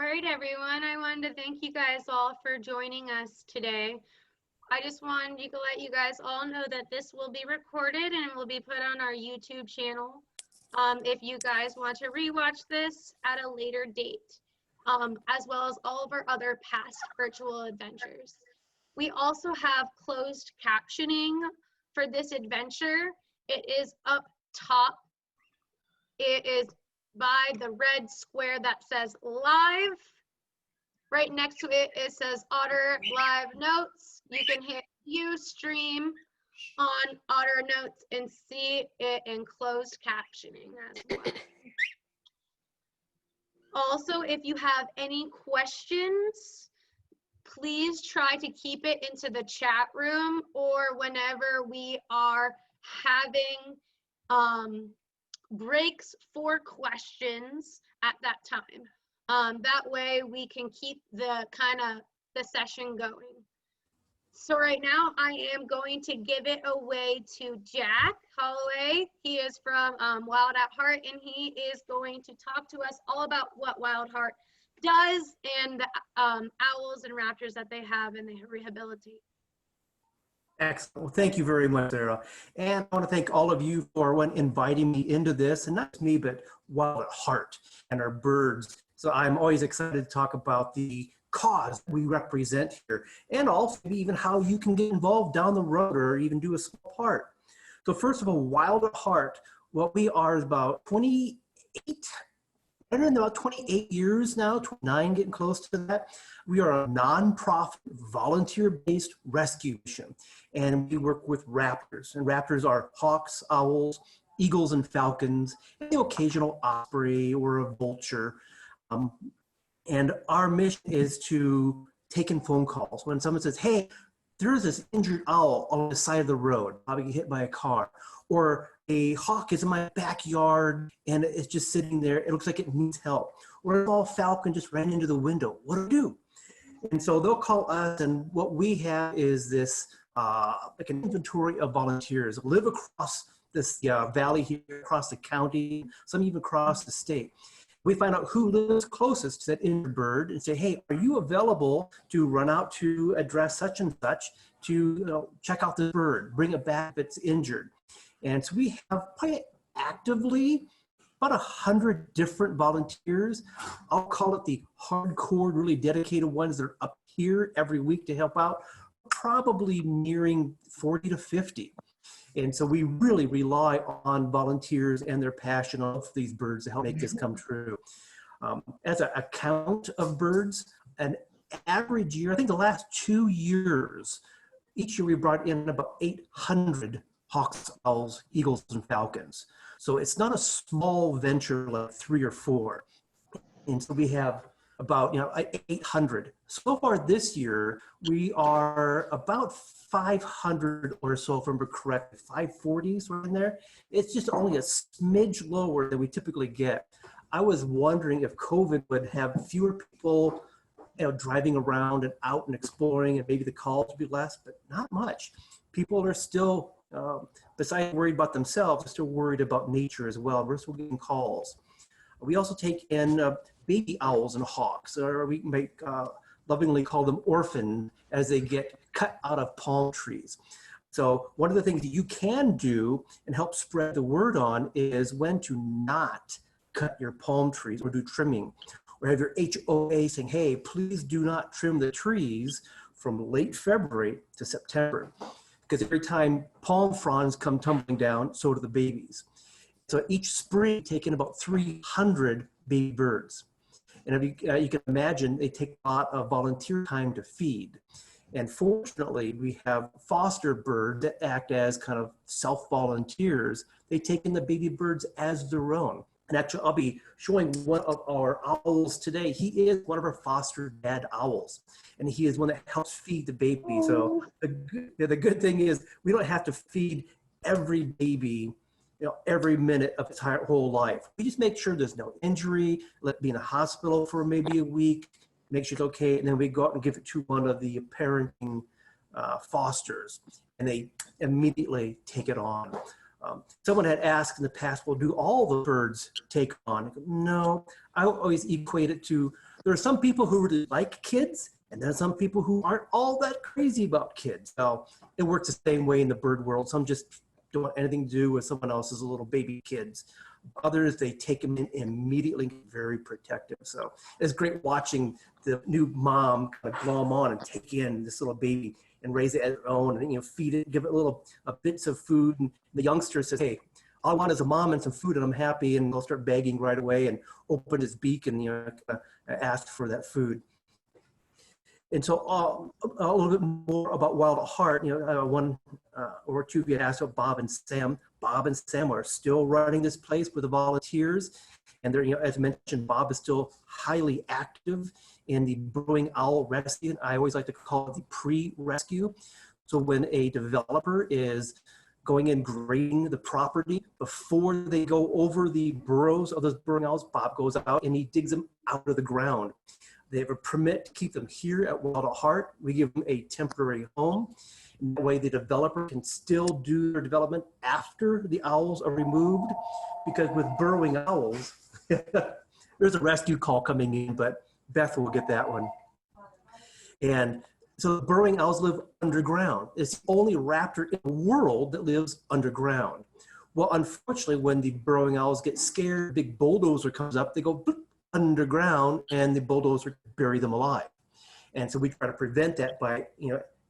All right, everyone. I wanted to thank you guys all for joining us today. I just wanted to let you guys all know that this will be recorded and will be put on our YouTube channel. If you guys want to rewatch this at a later date, as well as all of our other past virtual adventures. We also have closed captioning for this adventure. It is up top. It is by the red square that says live. Right next to it, it says Otter Live Notes. You can hit view stream on Otter Notes and see it in closed captioning as well. Also, if you have any questions, please try to keep it into the chat room or whenever we are having breaks for questions at that time. That way we can keep the session going. So right now I am going to give it away to Jack Halloway. He is from Wild at Heart, and he is going to talk to us all about what Wild Heart does and the owls and raptors that they have and they rehabilitate. Excellent. Well, thank you very much, Sarah. And I want to thank all of you for inviting me into this, and not just me, but Wild at Heart and our birds. So I'm always excited to talk about the cause we represent here, and also even how you can get involved down the road or even do a small part. So first of all, Wild at Heart, what we are is about 28 years now, 29, getting close to that. We are a nonprofit, volunteer-based rescue mission, and we work with raptors. And raptors are hawks, owls, eagles, and falcons, and the occasional osprey or a vulture. And our mission is to take in phone calls. When someone says, hey, there's this injured owl on the side of the road, probably get hit by a car, or a hawk is in my backyard and it's just sitting there, it looks like it needs help, or a small falcon just ran into the window, what do I do? And so they'll call us, and what we have is this like an inventory of volunteers live across this valley here, across the county, some even across the state. We find out who lives closest to that injured bird and say, hey, are you available to run out to address such and such to check out the bird, bring it back if it's injured. And so we have quite actively about 100 different volunteers. I'll call it the hardcore, really dedicated ones that are up here every week to help out, probably nearing 40 to 50. And so we really rely on volunteers and their passion of these birds to help make this come true. As a count of birds, an average year, I think the last 2 years, each year we brought in about 800 hawks, owls, eagles, and falcons. So it's not a small venture like 3 or 4. And so we have about 800. So far this year, we are about 500 or so, if I remember correctly, 540 sort of in there. It's just only a smidge lower than we typically get. I was wondering if COVID would have fewer people driving around and out and exploring, and maybe the calls would be less, but not much. People are still, besides worried about themselves, they're still worried about nature as well. We're still getting calls. We also take in baby owls and hawks, or we may lovingly call them orphan, as they get cut out of palm trees. So one of the things that you can do and help spread the word on is when to not cut your palm trees or do trimming, or have your HOA saying, hey, please do not trim the trees from late February to September, because every time palm fronds come tumbling down, so do the babies. So each spring, take in about 300 baby birds. And if you can imagine, they take a lot of volunteer time to feed. And fortunately, we have foster birds that act as kind of self-volunteers. They take in the baby birds as their own. And actually, I'll be showing one of our owls today. He is one of our foster dad owls, and he is one that helps feed the baby. So the good thing is we don't have to feed every baby every minute of its whole life. We just make sure there's no injury, let it be in a hospital for maybe a week, make sure it's okay, and then we go out and give it to one of the parenting fosters, and they immediately take it on. Someone had asked in the past, well, do all the birds take on? No, I always equate it to there are some people who really like kids, and then some people who aren't all that crazy about kids. So it works the same way in the bird world. Some just don't want anything to do with someone else's little baby kids. Others, they take them in immediately, very protective. So it's great watching the new mom kind of glom on and take in this little baby and raise it as their own, and feed it, give it little bits of food. And the youngster says, "Hey, all I want is a mom and some food, and I'm happy." And they'll start begging right away and open his beak and ask for that food. And so a little bit more about Wild at Heart. One or two of you asked about Bob and Sam. Bob and Sam are still running this place with the volunteers, and they're, as mentioned, Bob is still highly active in the Burrowing Owl rescue. I always like to call it the pre-rescue. So when a developer is going and grading the property before they go over the burrows of those burrowing owls, Bob goes out and he digs them out of the ground. They have a permit to keep them here at Wild at Heart. We give them a temporary home. And that way the developer can still do their development after the owls are removed, because with burrowing owls, there's a rescue call coming in, but Beth will get that one. And so the burrowing owls live underground. It's the only raptor in the world that lives underground. Well, unfortunately, when the burrowing owls get scared, big bulldozer comes up, they go bloop, underground, and the bulldozer bury them alive. And so we try to prevent that by,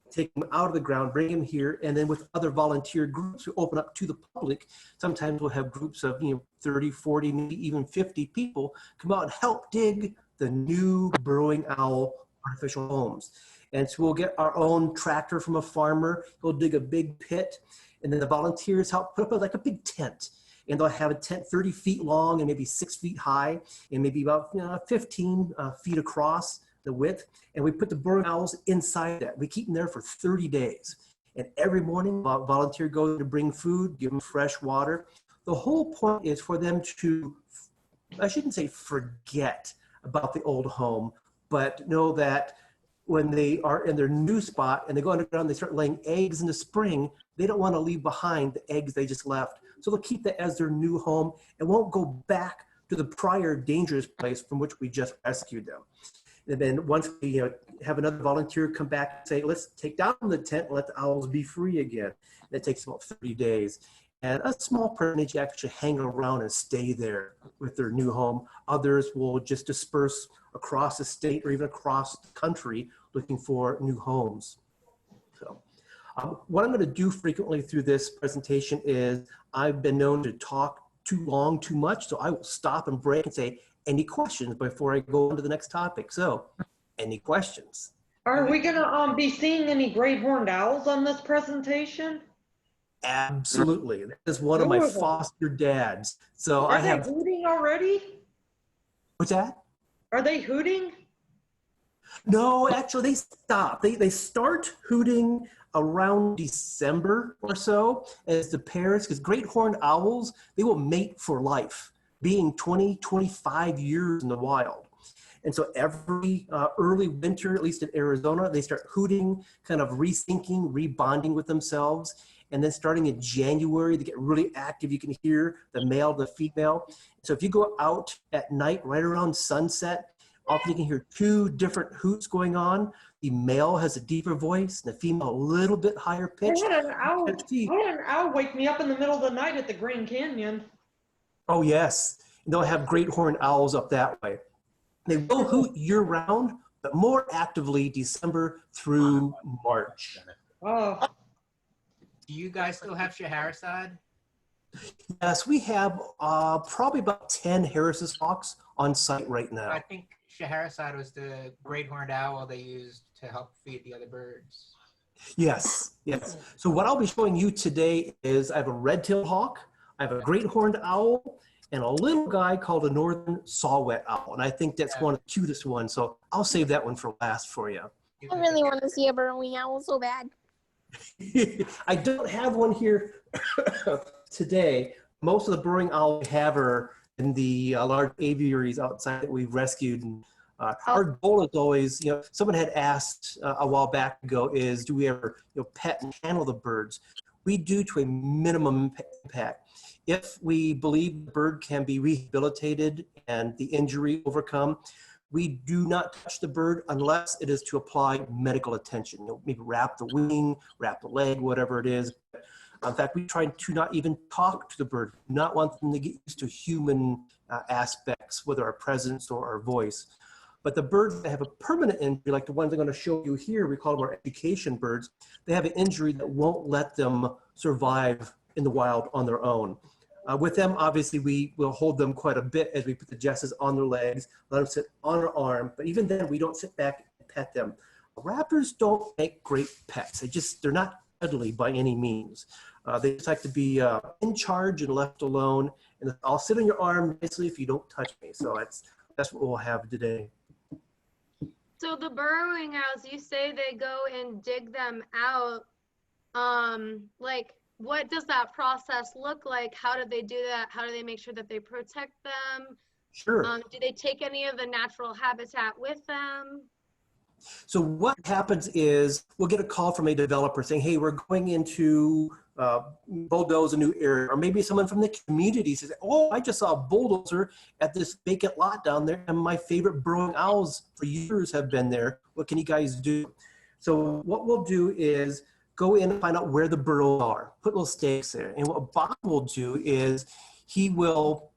take them out of the ground, bring them here, and then with other volunteer groups who open up to the public, sometimes we'll have groups of 30, 40, maybe even 50 people come out and help dig the new burrowing owl artificial homes. And so we'll get our own tractor from a farmer, he'll dig a big pit, and then the volunteers help put up like a big tent. And they'll have a tent 30 feet long and maybe 6 feet high and maybe about 15 feet across the width. And we put the burrowing owls inside that. We keep them there for 30 days. And every morning, a volunteer goes to bring food, give them fresh water. The whole point is for them to, I shouldn't say forget about the old home, but know that when they are in their new spot and they go underground, they start laying eggs in the spring, they don't want to leave behind the eggs they just left. So they'll keep that as their new home and won't go back to the prior dangerous place from which we just rescued them. And then once we have another volunteer come back and say, let's take down the tent and let the owls be free again. That takes about 30 days. And a small percentage actually hang around and stay there with their new home. Others will just disperse across the state or even across the country looking for new homes. So what I'm going to do frequently through this presentation is I've been known to talk too long, too much. So I will stop and break and say, any questions before I go on to the next topic? So any questions? Are we going to be seeing any great horned owls on this presentation? Absolutely. That is one of my foster dads. So Are they hooting already? What's that? Are they hooting? No, actually they stop. They start hooting around December or so as the pairs, because great horned owls, they will mate for life, being 20, 25 years in the wild. And so every early winter, at least in Arizona, they start hooting, kind of resyncing, rebonding with themselves. And then starting in January, they get really active. You can hear the male, the female. So if you go out at night, right around sunset, often you can hear two different hoots going on. The male has a deeper voice, and the female a little bit higher pitched. I had an owl wake me up in the middle of the night at the Grand Canyon. Oh yes, and they'll have great horned owls up that way. They will hoot year round, but more actively December through March. Oh. Do you guys still have Scheherazade? Yes, we have probably about 10 Harris's hawks on site right now. I think Scheherazade was the great horned owl they used to help feed the other birds. Yes, yes. So what I'll be showing you today is I have a red-tailed hawk, I have a great horned owl, and a little guy called a northern saw-whet owl. And I think that's one of the cutest ones. So I'll save that one for last for you. I really want to see a burrowing owl so bad. I don't have one here today. Most of the burrowing owls we have are in the large aviaries outside that we've rescued. And our goal is always, someone had asked a while back ago is, do we ever pet and handle the birds? We do to a minimum impact. If we believe the bird can be rehabilitated and the injury overcome, we do not touch the bird unless it is to apply medical attention. Maybe wrap the wing, wrap the leg, whatever it is. In fact, we try to not even talk to the bird, not want them to get used to human aspects, whether our presence or our voice. But the birds that have a permanent injury, like the ones I'm going to show you here, we call them our education birds, they have an injury that won't let them survive in the wild on their own. With them, obviously, we will hold them quite a bit as we put the jesses on their legs, let them sit on our arm, but even then, we don't sit back and pet them. Raptors don't make great pets. They're not cuddly by any means. They just like to be in charge and left alone, and I'll sit on your arm nicely if you don't touch me. So that's what we'll have today. So the burrowing owls, you say they go and dig them out. Like, what does that process look like? How do they do that? How do they make sure that they protect them? Sure. Do they take any of the natural habitat with them? So what happens is we'll get a call from a developer saying, hey, we're going into bulldoze a new area, or maybe someone from the community says, oh, I just saw a bulldozer at this vacant lot down there, and my favorite burrowing owls for years have been there. What can you guys do? So what we'll do is go in and find out where the burrows are, put little stakes there. And what Bob will do is he will,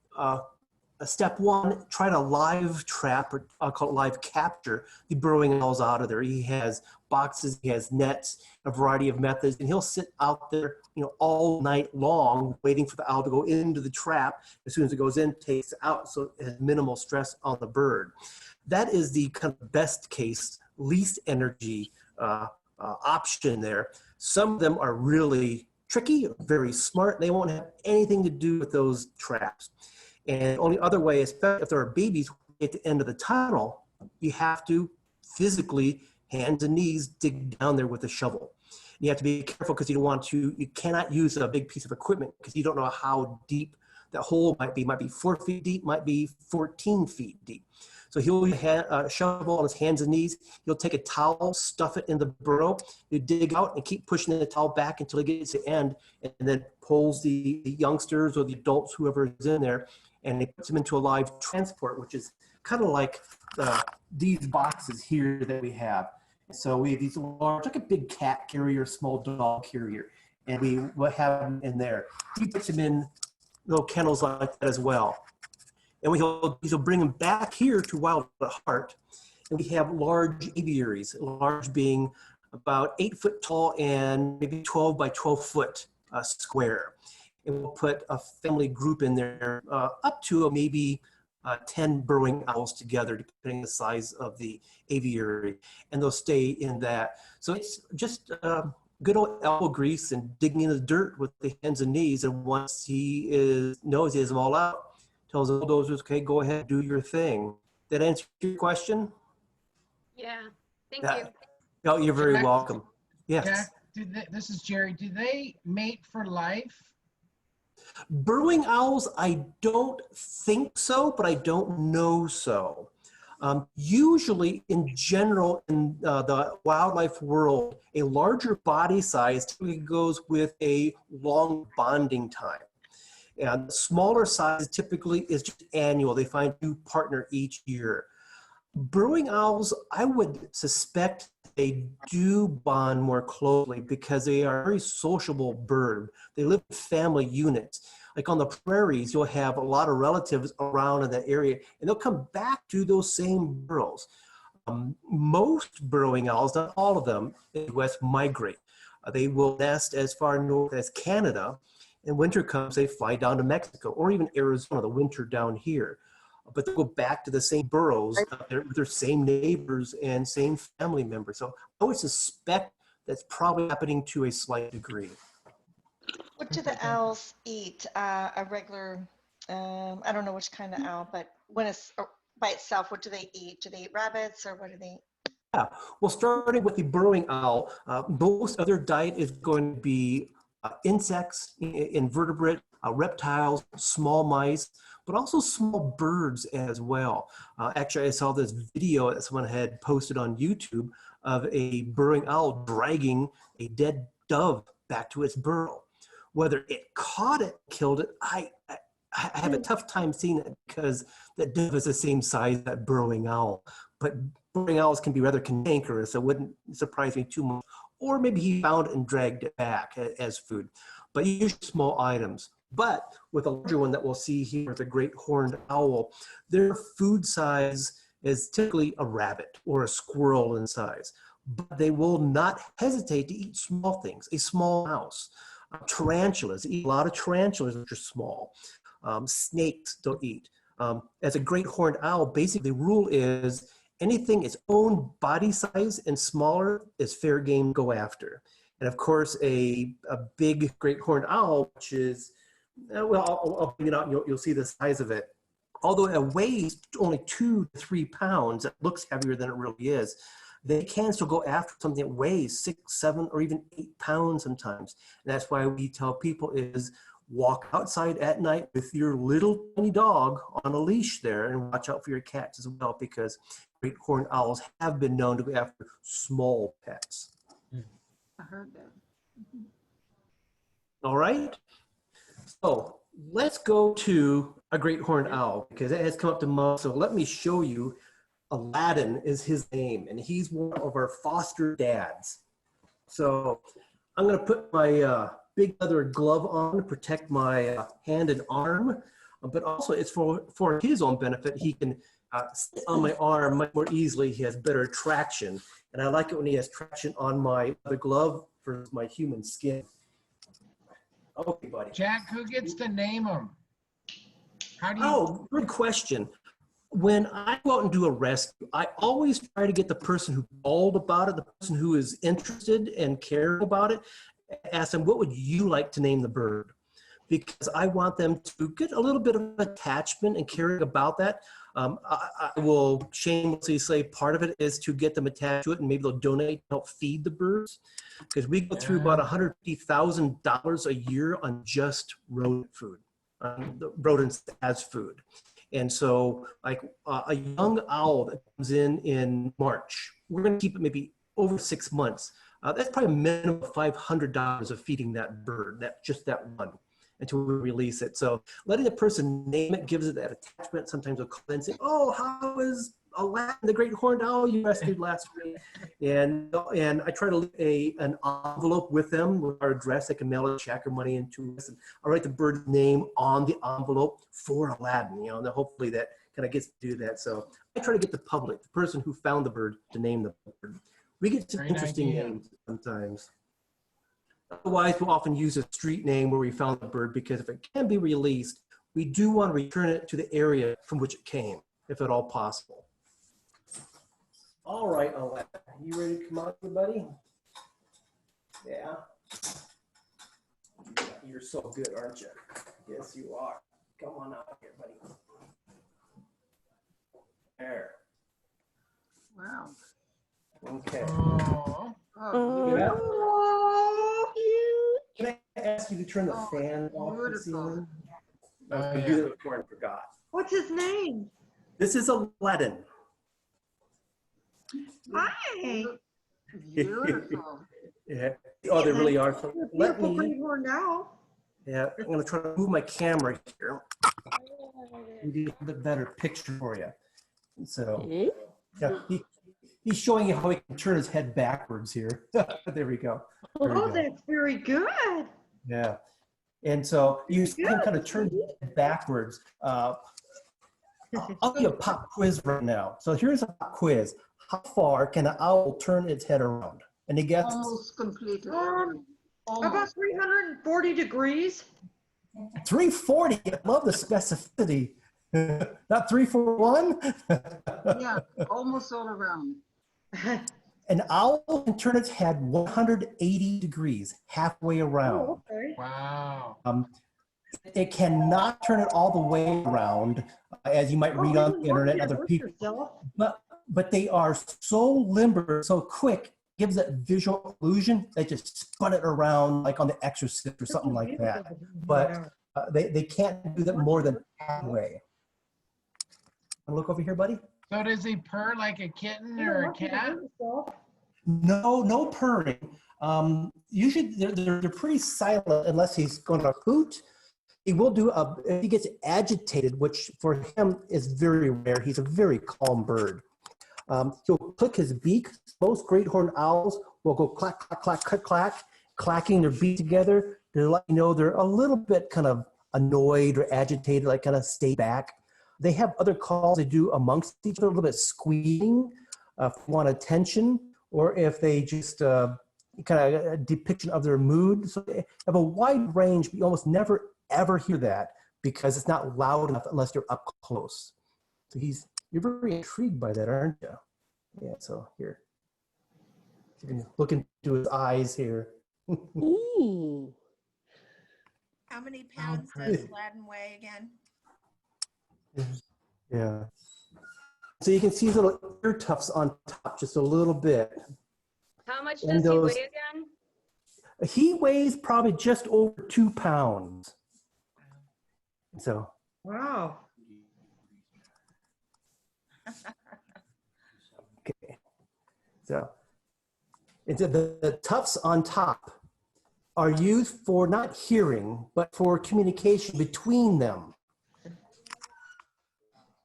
step one, try to live trap, or I'll call it live capture, the burrowing owls out of there. He has boxes, he has nets, a variety of methods, and he'll sit out there, all night long waiting for the owl to go into the trap. As soon as it goes in, takes it out, so it has minimal stress on the bird. That is the kind of best case, least energy option there. Some of them are really tricky, very smart. They won't have anything to do with those traps. And only other way, especially if there are babies at the end of the tunnel, you have to physically, hands and knees, dig down there with a shovel. You have to be careful because you cannot use a big piece of equipment because you don't know how deep that hole might be 4 feet deep, might be 14 feet deep. So he'll shovel on his hands and knees. He'll take a towel, stuff it in the burrow. You dig out and keep pushing the towel back until it gets to the end, and then pulls the youngsters or the adults, whoever is in there, and he puts them into a live transport, which is kind of like these boxes here that we have. So we have these large, like a big cat carrier, small dog carrier, and we will have them in there. He puts them in little kennels like that as well. And he'll bring them back here to Wild at Heart. And we have large aviaries, large being about 8 foot tall and maybe 12 by 12 foot square. And we'll put a family group in there up to maybe 10 burrowing owls together, depending on the size of the aviary. And they'll stay in that. So it's just good old elbow grease and digging in the dirt with the hands and knees. And once he knows he has them all out, tells the bulldozers, okay, go ahead, do your thing. That answer your question? Yeah, thank you. No, you're very Jack, welcome. Yes. Jack, this is Jerry. Do they mate for life? Burrowing owls, I don't think so, but I don't know so. Usually, in general, in the wildlife world, a larger body size typically goes with a long bonding time. And the smaller size typically is just annual. They find a new partner each year. Burrowing owls, I would suspect they do bond more closely because they are a very sociable bird. They live in family units. Like on the prairies, you'll have a lot of relatives around in that area, and they'll come back to those same burrows. Most burrowing owls, not all of them, in the West migrate. They will nest as far north as Canada. And winter comes, they fly down to Mexico or even Arizona, the winter down here. But they'll go back to the same burrows with their same neighbors and same family members. So I would suspect that's probably happening to a slight degree. What do the owls eat? A regular, I don't know which kind of owl, but when it's by itself, what do they eat? Do they eat rabbits or what do they eat? Yeah, well, starting with the burrowing owl, most of their diet is going to be insects, invertebrate, reptiles, small mice, but also small birds as well. Actually, I saw this video that someone had posted on YouTube of a burrowing owl dragging a dead dove back to its burrow. Whether it caught it, killed it, I have a tough time seeing it because that dove is the same size as that burrowing owl. But burrowing owls can be rather cantankerous, so it wouldn't surprise me too much. Or maybe he found it and dragged it back as food. But usually small items. But with a larger one that we'll see here with the great horned owl, their food size is typically a rabbit or a squirrel in size. But they will not hesitate to eat small things, a small mouse. Tarantulas, eat a lot of tarantulas, which are small. Snakes don't eat. As a great horned owl, basically the rule is anything its own body size and smaller is fair game to go after. And of course, a big great horned owl, which is, well, I'll bring it out and you'll see the size of it. Although it weighs only 2 to 3 pounds, it looks heavier than it really is. They can still go after something that weighs 6, 7, or even 8 pounds sometimes. And that's why we tell people is walk outside at night with your little tiny dog on a leash there and watch out for your cats as well, because great horned owls have been known to go after small pets. I heard that. All right. So let's go to a great horned owl because it has come up to mind. So let me show you. Aladdin is his name, and he's one of our foster dads. So I'm going to put my big leather glove on to protect my hand and arm, but also it's for his own benefit. He can sit on my arm much more easily. He has better traction, and I like it when he has traction on my leather glove for my human skin. Okay, buddy. Jack, who gets to name them? How do you? Oh, good question. When I go out and do a rescue, I always try to get the person who called about it, the person who is interested and caring about it, ask them, what would you like to name the bird? Because I want them to get a little bit of attachment and caring about that. I will shamelessly say part of it is to get them attached to it, and maybe they'll donate to help feed the birds. Because we go through about $150,000 a year on just rodent food, the rodents as food. And so like a young owl that comes in March, we're going to keep it maybe over 6 months. That's probably a minimum of $500 of feeding that bird, just that one, until we release it. So letting the person name it gives it that attachment. Sometimes they'll call and say, oh, how is Aladdin, the great horned owl you rescued last week? And I try to leave an envelope with them with our address. They can mail a check or money into us. And I'll write the bird's name on the envelope for Aladdin, and hopefully that kind of gets to do that. So I try to get the public, the person who found the bird, to name the bird. We get some interesting names sometimes. Otherwise, we'll often use a street name where we found the bird, because if it can be released, we do want to return it to the area from which it came, if at all possible. All right, Aladdin, you ready to come out, everybody? Yeah. You're so good, aren't you? Yes, you are. Come on out here, buddy. There. Wow. Okay. Oh, Yeah. Oh, Can I ask you to turn the fan off the ceiling? I was going to do that before and forgot. What's his name? This is Aladdin. Hi. Beautiful. Yeah. Oh, they really are. So let Beautiful me. great horned owl. Yeah, I'm going to try to move my camera here. Maybe a bit better picture for you. So, yeah, he's showing you how he can turn his head backwards here. There we go. There we Oh, go. that's very good. Yeah. And so you can kind of turn your head backwards. I'll give you a pop quiz right now. So here's a pop quiz. How far can an owl turn its head around? Any guesses? Almost completely. About Almost. 340 degrees. 340. I love the specificity. Not 341? Yeah, almost all around. An owl can turn its head 180 degrees, halfway around. Oh, okay. wow. It cannot turn it all the way around, as you might read on the internet, other people. But they are so limber, so quick, gives that visual illusion. They just spun it around like on The Exorcist or something like that. But they can't do that more than halfway. Look over here, buddy. So does he purr like a kitten or a cat? No purring. Usually they're pretty silent unless he's going to hoot. He will do if he gets agitated, which for him is very rare. He's a very calm bird. He'll click his beak. Most great horned owls will go clack, clack, clack, clack, clack, clacking their beak together to let you know they're a little bit kind of annoyed or agitated, like kind of stay back. They have other calls they do amongst each other, a little bit squealing, if they want attention, or if they just kind of a depiction of their mood. So they have a wide range, but you almost never ever hear that because it's not loud enough unless you're up close. So you're very intrigued by that, aren't you? Yeah, so here. You can look into his eyes here. Ooh. How many pounds does Aladdin weigh again? Yeah. So you can see his little ear tufts on top just a little bit. How much does he weigh again? He weighs probably just over 2 pounds. So. Wow. Okay. So the tufts on top are used for not hearing, but for communication between them.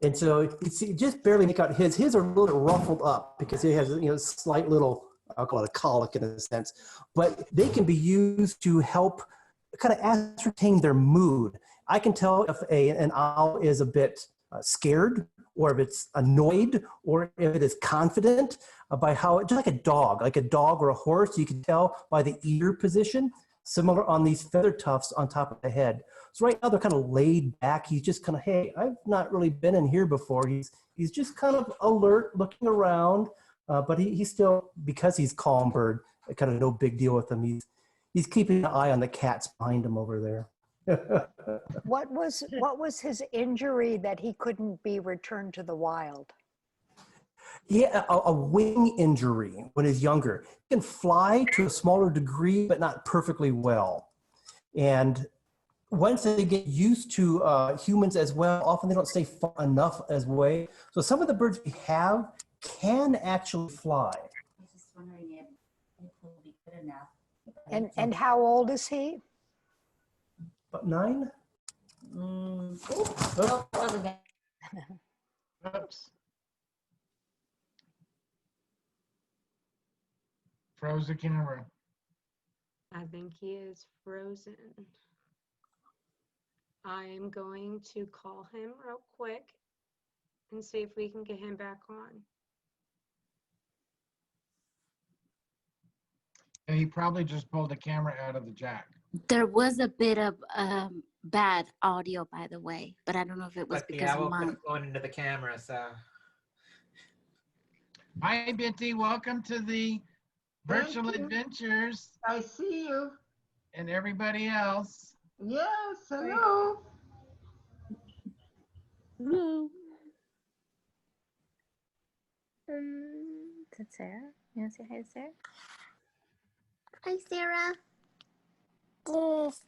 And so you see, just barely make out his. His are a little bit ruffled up because he has, slight little, I'll call it a colic in a sense, but they can be used to help kind of ascertain their mood. I can tell if an owl is a bit scared, or if it's annoyed, or if it is confident by how, just like a dog or a horse, you can tell by the ear position, similar on these feather tufts on top of the head. So right now they're kind of laid back. He's just kind of, hey, I've not really been in here before. He's just kind of alert, looking around, but he's still, because he's calm bird, kind of no big deal with him. He's keeping an eye on the cats behind him over there. What was his injury that he couldn't be returned to the wild? Yeah, a wing injury when he's younger. He can fly to a smaller degree, but not perfectly well. And once they get used to humans as well, often they don't stay far enough as way. So some of the birds we have can actually fly. I was just wondering if it will be good enough. And how old is he? About 9? Oops. Froze the camera. I think he is frozen. I am going to call him real quick and see if we can get him back on. He probably just pulled the camera out of the jack. There was a bit of bad audio, by the way, but I don't know if it was But the because owl of mine. kept going into the camera, so. Hi, Binti. Welcome to the virtual Thank you. adventures, I see you. and everybody else. Yes, hello. Hello. Is it Sarah? You want to say hi to Sarah? Hi, Sarah. Hello.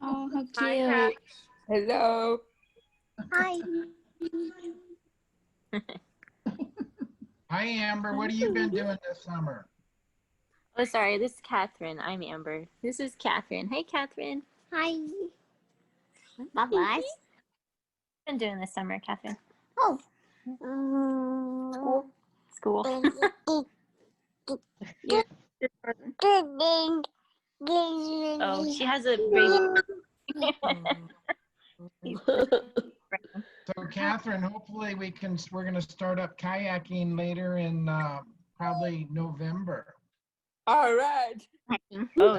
Oh, how Hi, cute. Kat. Hello. Hi. Hi, Amber. What have you been doing this summer? Oh, sorry. This is Catherine. I'm Amber. This is Catherine. Hey, Catherine. Hi. Bye-bye. What have you been doing this summer, Catherine? Oh. School. Yeah. Oh, she has a baby. So, Catherine, hopefully we're going to start up kayaking later in probably November. All right. Oh,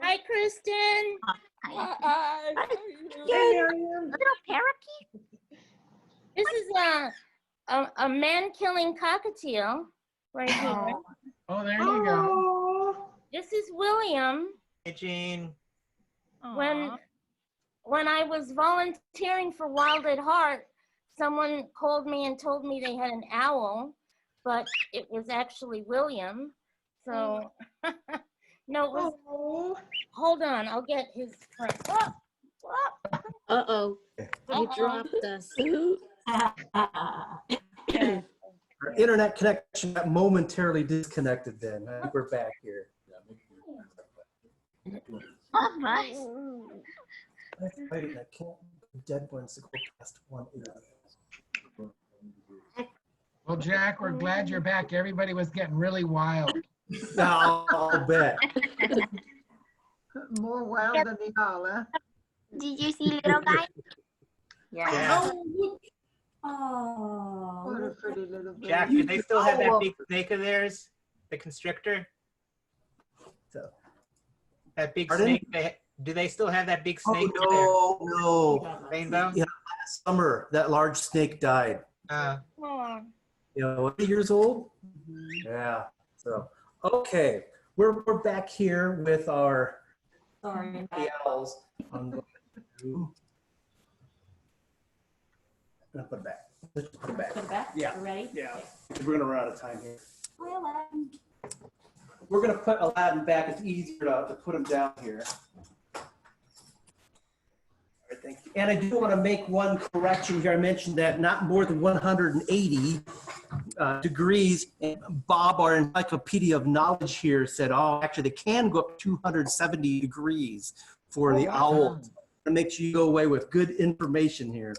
Hi, Kristen. Hi. Little parakeet. This is a man-killing cockatiel right here. Oh, there you go. This is William. Hey, Jean. When I was volunteering for Wild at Heart, someone called me and told me they had an owl, but it was actually William. So, no, it was, hold on, I'll get his friend. Uh-oh. You dropped us. Our internet connection got momentarily disconnected then. I think we're back here. Nice. I can't dead ones to go past 180. Well, Jack, we're glad you're back. Everybody was getting really wild. I'll bet. More wild than the owl, huh? Did you see little guy? Yeah. Oh, what a pretty little baby. Jack, do they still have that big snake of theirs? The constrictor? So, That big pardon? snake, do they still have that big snake? Oh, no. Rainbow? Yeah, last summer, that large snake died. Oh. You know, 8 years old? Yeah. So, okay. We're back here with our owls. I'm going to put it back. Let's just put it back. Put it back? Yeah. Ready? Yeah. We're going to run out of time here. Hi, Aladdin. We're going to put Aladdin back. It's easier to put him down here. All right, thank you. And I do want to make one correction here. I mentioned that not more than 180 degrees. And Bob, our encyclopedia of knowledge here, said, oh, actually, they can go up 270 degrees for the owl. It makes you go away with good information here.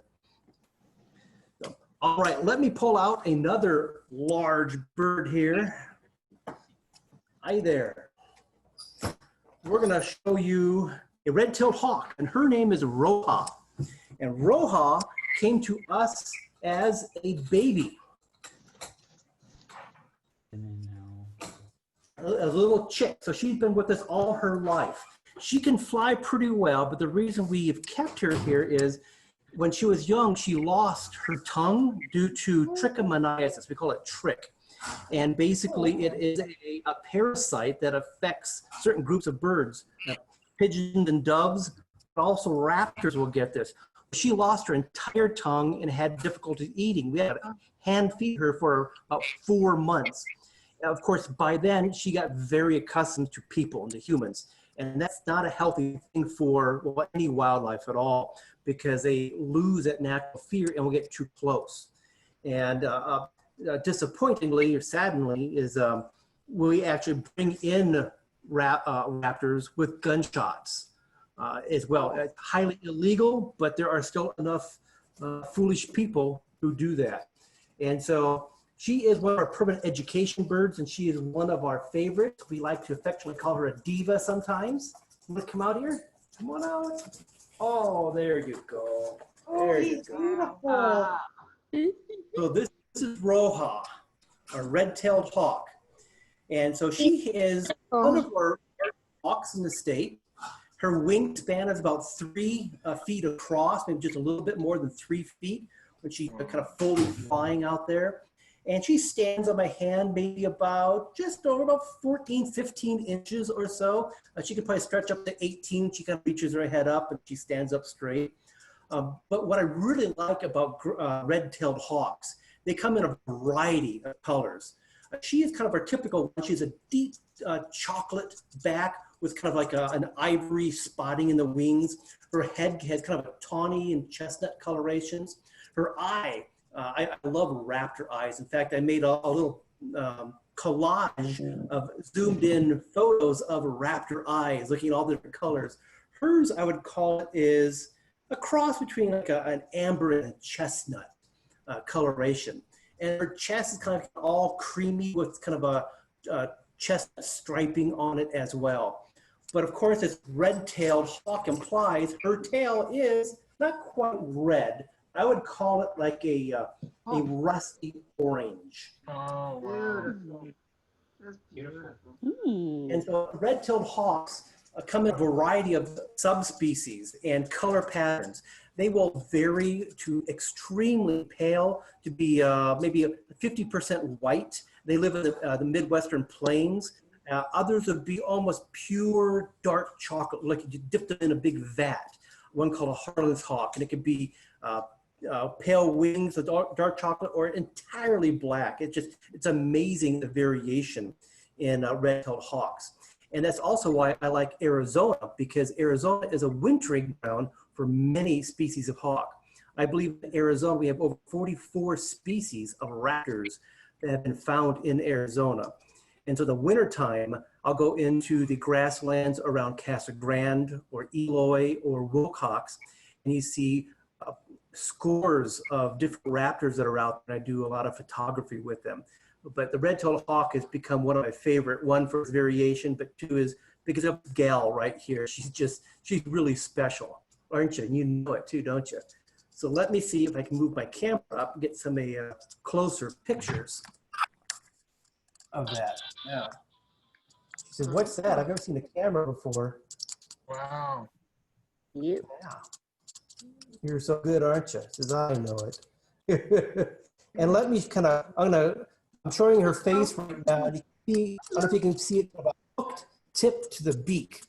So, all right, let me pull out another large bird here. Hi there. We're going to show you a red-tailed hawk, and her name is Roja. And Roja came to us as a baby. A little chick. So she's been with us all her life. She can fly pretty well, but the reason we've kept her here is when she was young, she lost her tongue due to trichomoniasis. We call it trick. And basically, it is a parasite that affects certain groups of birds, pigeons and doves, but also raptors will get this. She lost her entire tongue and had difficulty eating. We had to hand feed her for about 4 months. Now, of course, by then, she got very accustomed to people and to humans. And that's not a healthy thing for any wildlife at all, because they lose that natural fear and will get too close. And disappointingly or saddeningly is we actually bring in raptors with gunshots as well. It's highly illegal, but there are still enough foolish people who do that. And so she is one of our permanent education birds, and she is one of our favorites. We like to affectionately call her a diva sometimes. You want to come out here? Come on out. Oh, there you go. There you go. So this is Roja, a red-tailed hawk. And so she is one of our hawks in the state. Her wingspan is about 3 feet across, maybe just a little bit more than 3 feet when she's kind of fully flying out there. And she stands on my hand maybe about just over about 14, 15 inches or so. She could probably stretch up to 18. She kind of reaches her head up and she stands up straight. But what I really like about red-tailed hawks, they come in a variety of colors. She is kind of our typical one. She has a deep chocolate back with kind of like an ivory spotting in the wings. Her head has kind of a tawny and chestnut colorations. Her eye, I love raptor eyes. In fact, I made a little collage of zoomed in photos of raptor eyes, looking at all the different colors. Hers, I would call it, is a cross between like an amber and a chestnut coloration. And her chest is kind of all creamy with kind of a chestnut striping on it as well. But of course, as red-tailed hawk implies, her tail is not quite red. I would call it like a rusty orange. Oh, Beautiful. That's beautiful. And so red-tailed hawks come in a variety of subspecies and color patterns. They will vary to extremely pale to be maybe 50% white. They live in the Midwestern plains. Others would be almost pure dark chocolate, like you dipped them in a big vat. One called a Harlan's hawk, and it could be pale wings of dark chocolate or entirely black. It's amazing the variation in red-tailed hawks. And that's also why I like Arizona, because Arizona is a wintering ground for many species of hawk. I believe in Arizona we have over 44 species of raptors that have been found in Arizona. And so the wintertime, I'll go into the grasslands around Casa Grande or Eloy or Wilcox, and you see scores of different raptors that are out there. I do a lot of photography with them. But the red-tailed hawk has become one of my favorite, one for its variation, but two is because of this gal right here. She's really special, aren't you? You know it too, don't you? So let me see if I can move my camera up and get some closer pictures of that. Yeah. She said, "What's that? I've never seen a camera before." Wow. Yeah. You're so good, aren't you? Says, "I know it." And let me I'm showing her face right now. And I don't know if you can see it, from a hooked tip to the beak.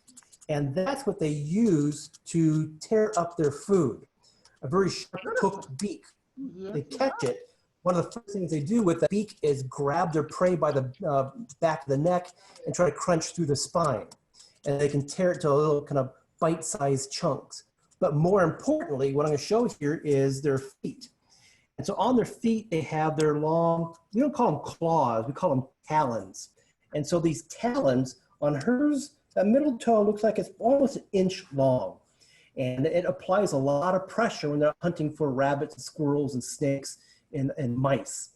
And that's what they use to tear up their food. A very sharp hooked beak. They catch it. One of the first things they do with the beak is grab their prey by the back of the neck and try to crunch through the spine. And they can tear it to a little kind of bite-sized chunks. But more importantly, what I'm going to show here is their feet. And so on their feet, they have their long, we don't call them claws, we call them talons. And so these talons on hers, that middle toe looks like it's almost an inch long. And it applies a lot of pressure when they're hunting for rabbits and squirrels and snakes and mice.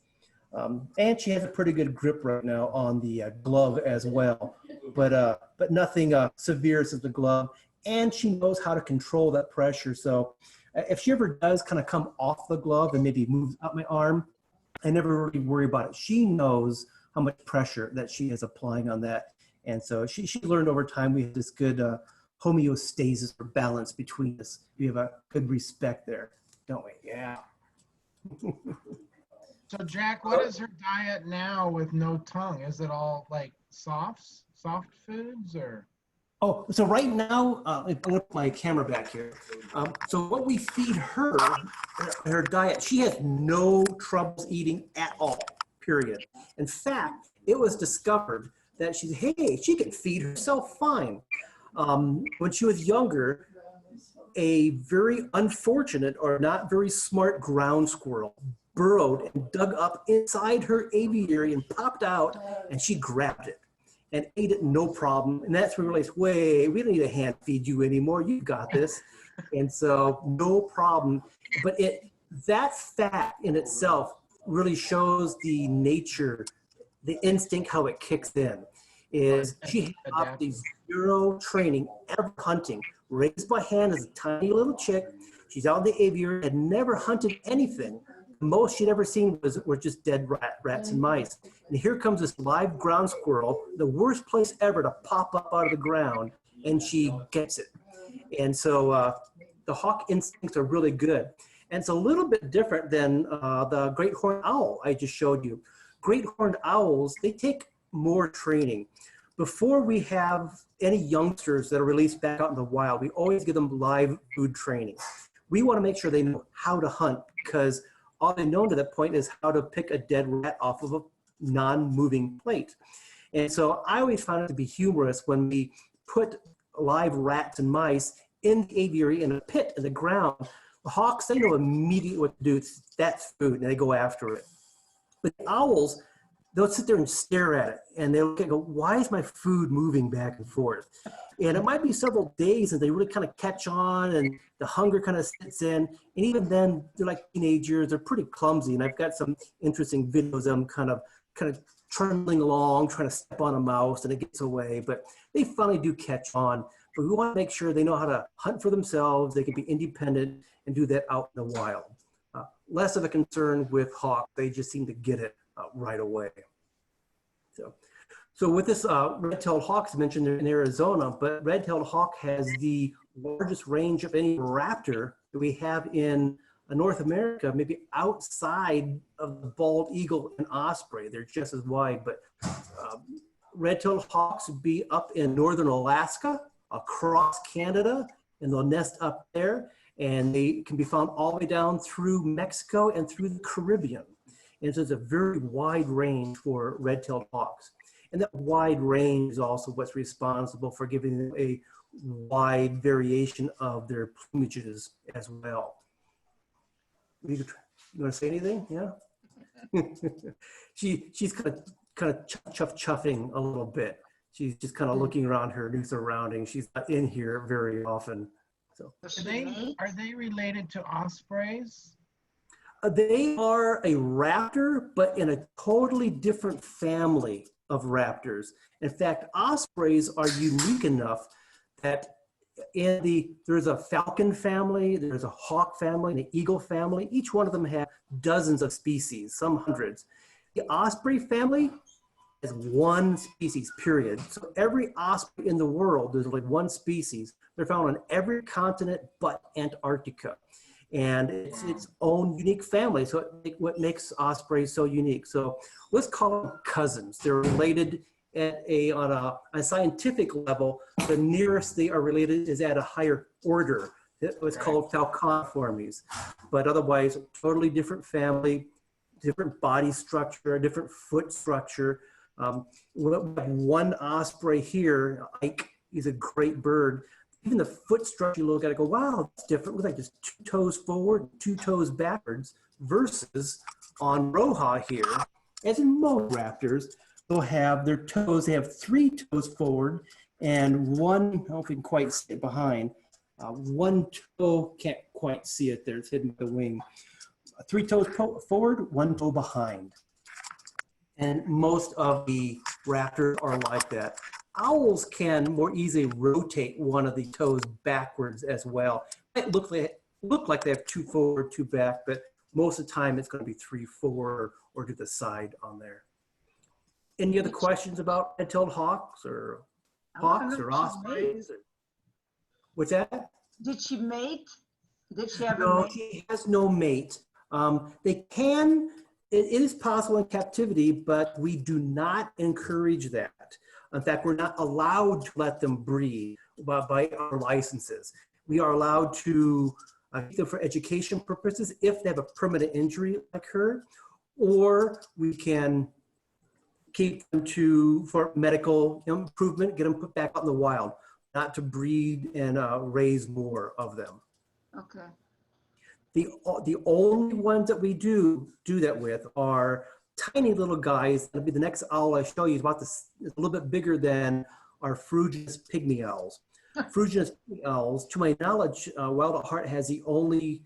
And she has a pretty good grip right now on the glove as well, but nothing severe as the glove. And she knows how to control that pressure. So if she ever does kind of come off the glove and maybe moves up my arm, I never really worry about it. She knows how much pressure that she is applying on that. And so she learned over time we have this good homeostasis or balance between us. We have a good respect there, don't we? Yeah. So Jack, what is her diet now with no tongue? Is it all like soft foods or? Oh, so right now, I put my camera back here. So what we feed her, her diet, she has no troubles eating at all, period. In fact, it was discovered that she can feed herself fine. When she was younger, a very unfortunate or not very smart ground squirrel burrowed and dug up inside her aviary and popped out, and she grabbed it and ate it no problem. And that's when we realized, wait, we don't need to hand feed you anymore. You've got this. And so no problem. But that fact in itself really shows the nature, the instinct, how it kicks in. Is she had the zero training ever hunting, raised by hand as a tiny little chick. She's out in the aviary, had never hunted anything. The most she'd ever seen were just dead rats and mice. And here comes this live ground squirrel, the worst place ever to pop up out of the ground, and she gets it. And so the hawk instincts are really good. And it's a little bit different than the great horned owl I just showed you. Great horned owls, they take more training. Before we have any youngsters that are released back out in the wild, we always give them live food training. We want to make sure they know how to hunt, because all they know to that point is how to pick a dead rat off of a non-moving plate. And so I always found it to be humorous when we put live rats and mice in the aviary in a pit in the ground. The hawks, they know immediately what to do. That's food, and they go after it. But the owls, they'll sit there and stare at it, and they'll go, why is my food moving back and forth? And it might be several days, and they really kind of catch on, and the hunger kind of sits in. And even then, they're like teenagers. They're pretty clumsy, and I've got some interesting videos of them kind of trundling along, trying to step on a mouse, and it gets away. But they finally do catch on. But we want to make sure they know how to hunt for themselves. They can be independent and do that out in the wild. Less of a concern with hawk. They just seem to get it right away. So with this red-tailed hawk, mentioned in Arizona, but red-tailed hawk has the largest range of any raptor that we have in North America, maybe outside of the bald eagle and osprey. They're just as wide, but red-tailed hawks would be up in northern Alaska, across Canada, and they'll nest up there, and they can be found all the way down through Mexico and through the Caribbean. And so it's a very wide range for red-tailed hawks. And that wide range is also what's responsible for giving them a wide variation of their plumages as well. You want to say anything? Yeah. She's kind of chuffing a little bit. She's just kind of looking around her new surroundings. She's not in here very often. So Are they related to ospreys? they are a raptor, but in a totally different family of raptors. In fact, ospreys are unique enough that there's a falcon family, there's a hawk family, and an eagle family. Each one of them have dozens of species, some hundreds. The osprey family is one species, period. So every osprey in the world, there's like one species. They're found on every continent but Antarctica. And it's its own unique family. So what makes ospreys so unique. So let's call them cousins. They're related on a scientific level. The nearest they are related is at a higher order. It's called falconiformes. But otherwise, totally different family, different body structure, different foot structure. We have one osprey here, Ike. He's a great bird. Even the foot structure, you look at it, go, wow, it's different. Looks like just 2 toes forward, 2 toes backwards, versus on Roja here, as in most raptors, they'll have their toes, they have 3 toes forward and 1, I don't know if you can quite see it behind, 1 toe, can't quite see it there, it's hidden by the wing. 3 toes forward, 1 toe behind. And most of the raptors are like that. Owls can more easily rotate one of the toes backwards as well. It look like they have 2 forward, 2 back, but most of the time it's going to be 3 forward or to the side on there. Any other questions about red-tailed hawks or ospreys? What's that? Did she mate? Did she have a No, mate? she has no mate. They can, it is possible in captivity, but we do not encourage that. In fact, we're not allowed to let them breed by our licenses. We are allowed to keep them for education purposes if they have a permanent injury like her, or we can keep them for medical improvement, get them put back out in the wild, not to breed and raise more of them. Okay. The only ones that we do that with are tiny little guys. That'll be the next owl I show you. Is about this, it's a little bit bigger than our Fruginus pygmy owls. Fruginus pygmy owls, to my knowledge, Wild at Heart has the only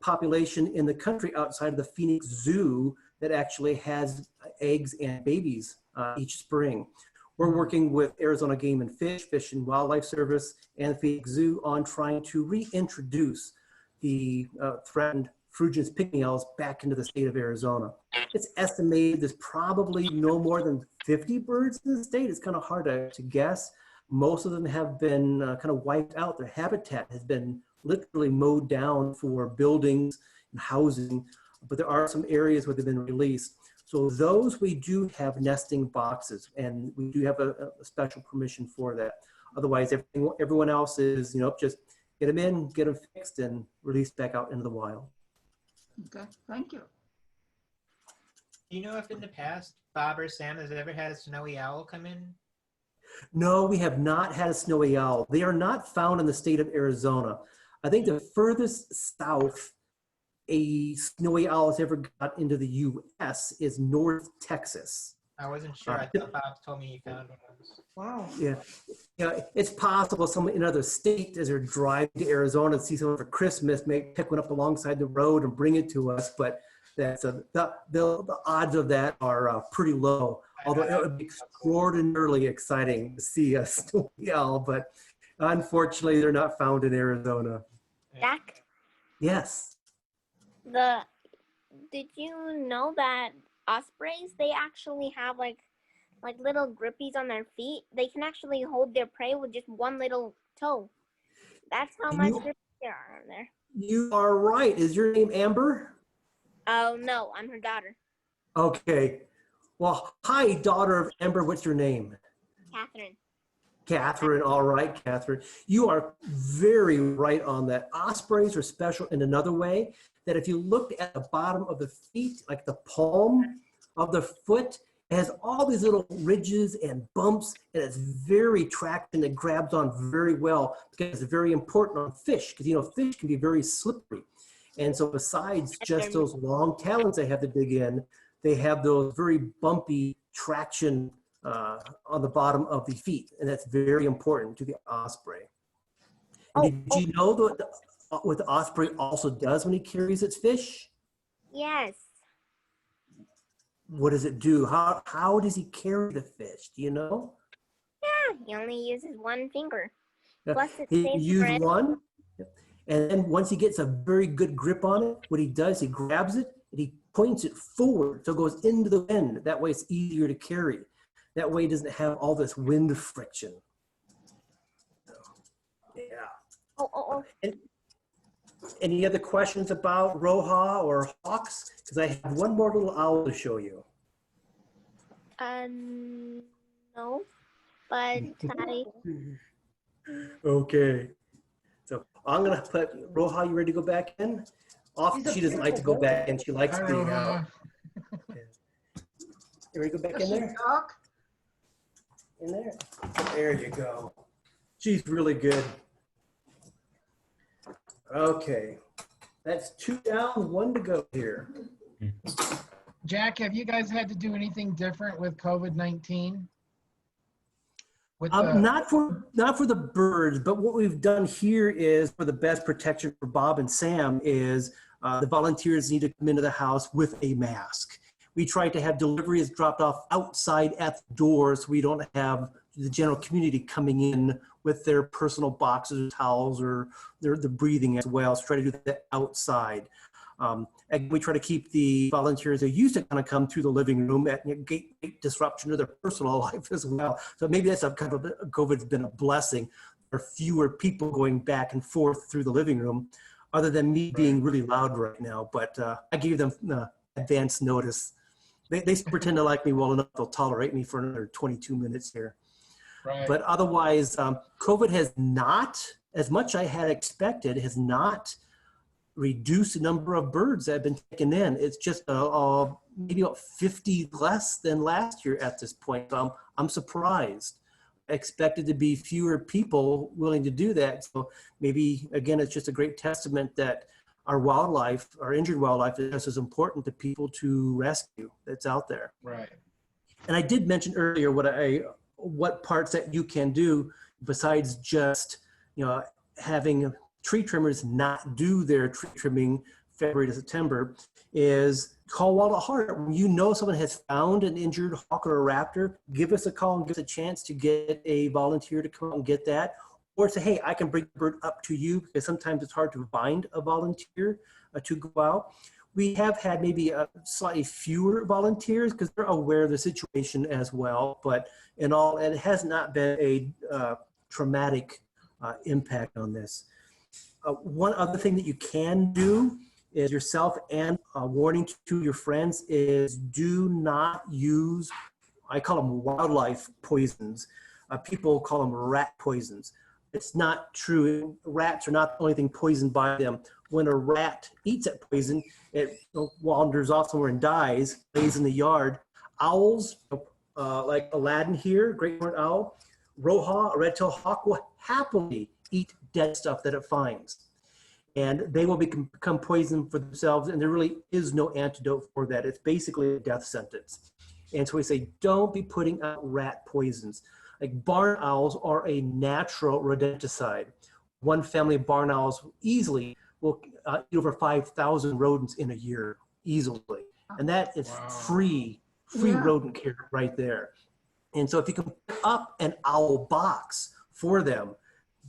population in the country outside of the Phoenix Zoo that actually has eggs and babies each spring. We're working with Arizona Game and Fish and Wildlife Service, and the Phoenix Zoo on trying to reintroduce the threatened Fruginus pygmy owls back into the state of Arizona. It's estimated there's probably no more than 50 birds in the state. It's kind of hard to guess. Most of them have been kind of wiped out. Their habitat has been literally mowed down for buildings and housing, but there are some areas where they've been released. So those we do have nesting boxes, and we do have a special permission for that. Otherwise, everyone else is, just get them in, get them fixed, and released back out into the wild. Okay, thank you. Do you know if in the past Bob or Sam has ever had a snowy owl come in? No, we have not had a snowy owl. They are not found in the state of Arizona. I think the furthest south a snowy owl has ever got into the U.S. is North Texas. I wasn't sure. I thought Bob told me he found one. Wow. Yeah, it's possible someone in another state, as they're driving to Arizona, see someone for Christmas, may pick one up alongside the road and bring it to us. But that's the odds of that are pretty low. Although it would be extraordinarily exciting to see a snowy owl, but unfortunately, they're not found in Arizona. Jack, Yes. did you know that ospreys, they actually have like little grippies on their feet? They can actually hold their prey with just one little toe. That's how much grip there are on there. You are right. Is your name Amber? Oh, no, I'm her daughter. Okay. Well, hi, daughter of Amber. What's your name? Catherine. Catherine. All right, Catherine. You are very right on that. Ospreys are special in another way, that if you look at the bottom of the feet, like the palm of the foot, it has all these little ridges and bumps, and it's very traction that grabs on very well, because it's very important on fish, because fish can be very slippery. And so besides just those long talons they have to dig in, they have those very bumpy traction on the bottom of the feet, and that's very important to the osprey. And did you know what the osprey also does when he carries its fish? Yes. What does it do? How does he carry the fish? Do you know? Yeah, he only uses one finger. Plus it's He safe used for one, and then once he gets a very good grip on it, what he does, he grabs it and he points it forward so it goes into the wind. That way it's easier to carry. That way it doesn't have all this wind friction. So, yeah. Any other questions about Roja or hawks? Because I have one more little owl to show you. No, but Okay. So I'm gonna put Roja. You ready to go back in? She doesn't like to go back in. She likes being out. You ready to go back in there? In there. There you go. She's really good. Okay. That's 2 down, 1 to go here. Jack, have you guys had to do anything different with COVID-19? Not for the birds, but what we've done here is, for the best protection for Bob and Sam, is the volunteers need to come into the house with a mask. We try to have deliveries dropped off outside at the door, so we don't have the general community coming in with their personal boxes, towels, or the breathing as well. So try to do that outside. And we try to keep the volunteers who used to kind of come through the living room at great disruption to their personal life as well. So maybe that's a kind of COVID's been a blessing. There are fewer people going back and forth through the living room, other than me being really loud right now. But I gave them advance notice. They pretend to like me well enough, they'll tolerate me for another 22 minutes here. Right. But otherwise, COVID has not, as much I had expected, has not reduced the number of birds that have been taken in. It's just maybe about 50 less than last year at this point. I'm surprised. I expected to be fewer people willing to do that. So maybe, again, it's just a great testament that our wildlife, our injured wildlife, is just as important to people to rescue that's out there. Right. And I did mention earlier what parts that you can do besides just, having tree trimmers not do their tree trimming February to September, is call Wild at Heart. When you know someone has found an injured hawk or a raptor, give us a call and give us a chance to get a volunteer to come out and get that. Or say, hey, I can bring the bird up to you, because sometimes it's hard to find a volunteer to go out. We have had maybe slightly fewer volunteers because they're aware of the situation as well. But in all, it has not been a traumatic impact on this. One other thing that you can do is yourself, and a warning to your friends, is do not use, I call them wildlife poisons. People call them rat poisons. It's not true. Rats are not the only thing poisoned by them. When a rat eats that poison, it wanders off somewhere and dies, lays in the yard. Owls, like Aladdin here, great horned owl, Roja, a red-tailed hawk, will happily eat dead stuff that it finds. And they will become poisoned for themselves, and there really is no antidote for that. It's basically a death sentence. And so we say, don't be putting out rat poisons. Like barn owls are a natural rodenticide. One family of barn owls easily will eat over 5,000 rodents in a year, easily. And that is free rodent care right there. And so if you can put up an owl box for them,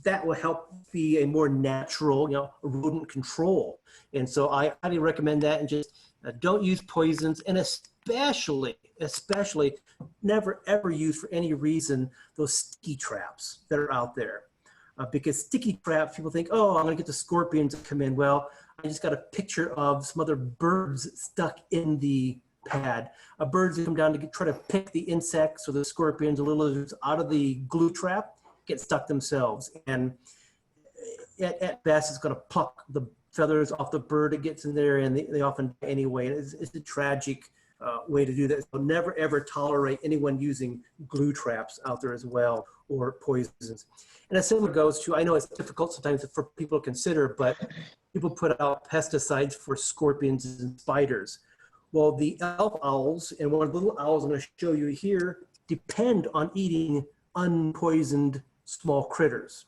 that will help be a more natural, rodent control. And so I highly recommend that, and just don't use poisons, and especially never ever use for any reason those sticky traps that are out there. Because sticky traps, people think, oh, I'm gonna get the scorpions to come in. Well, I just got a picture of some other birds stuck in the pad. Birds that come down to try to pick the insects or the scorpions or little lizards out of the glue trap, get stuck themselves. And at best, it's gonna pluck the feathers off the bird. It gets in there, and they often die anyway. It's a tragic way to do that. So never ever tolerate anyone using glue traps out there as well, or poisons. And a similar goes to, I know it's difficult sometimes for people to consider, but people put out pesticides for scorpions and spiders. Well, the elf owls, and one of the little owls I'm going to show you here depend on eating unpoisoned small critters,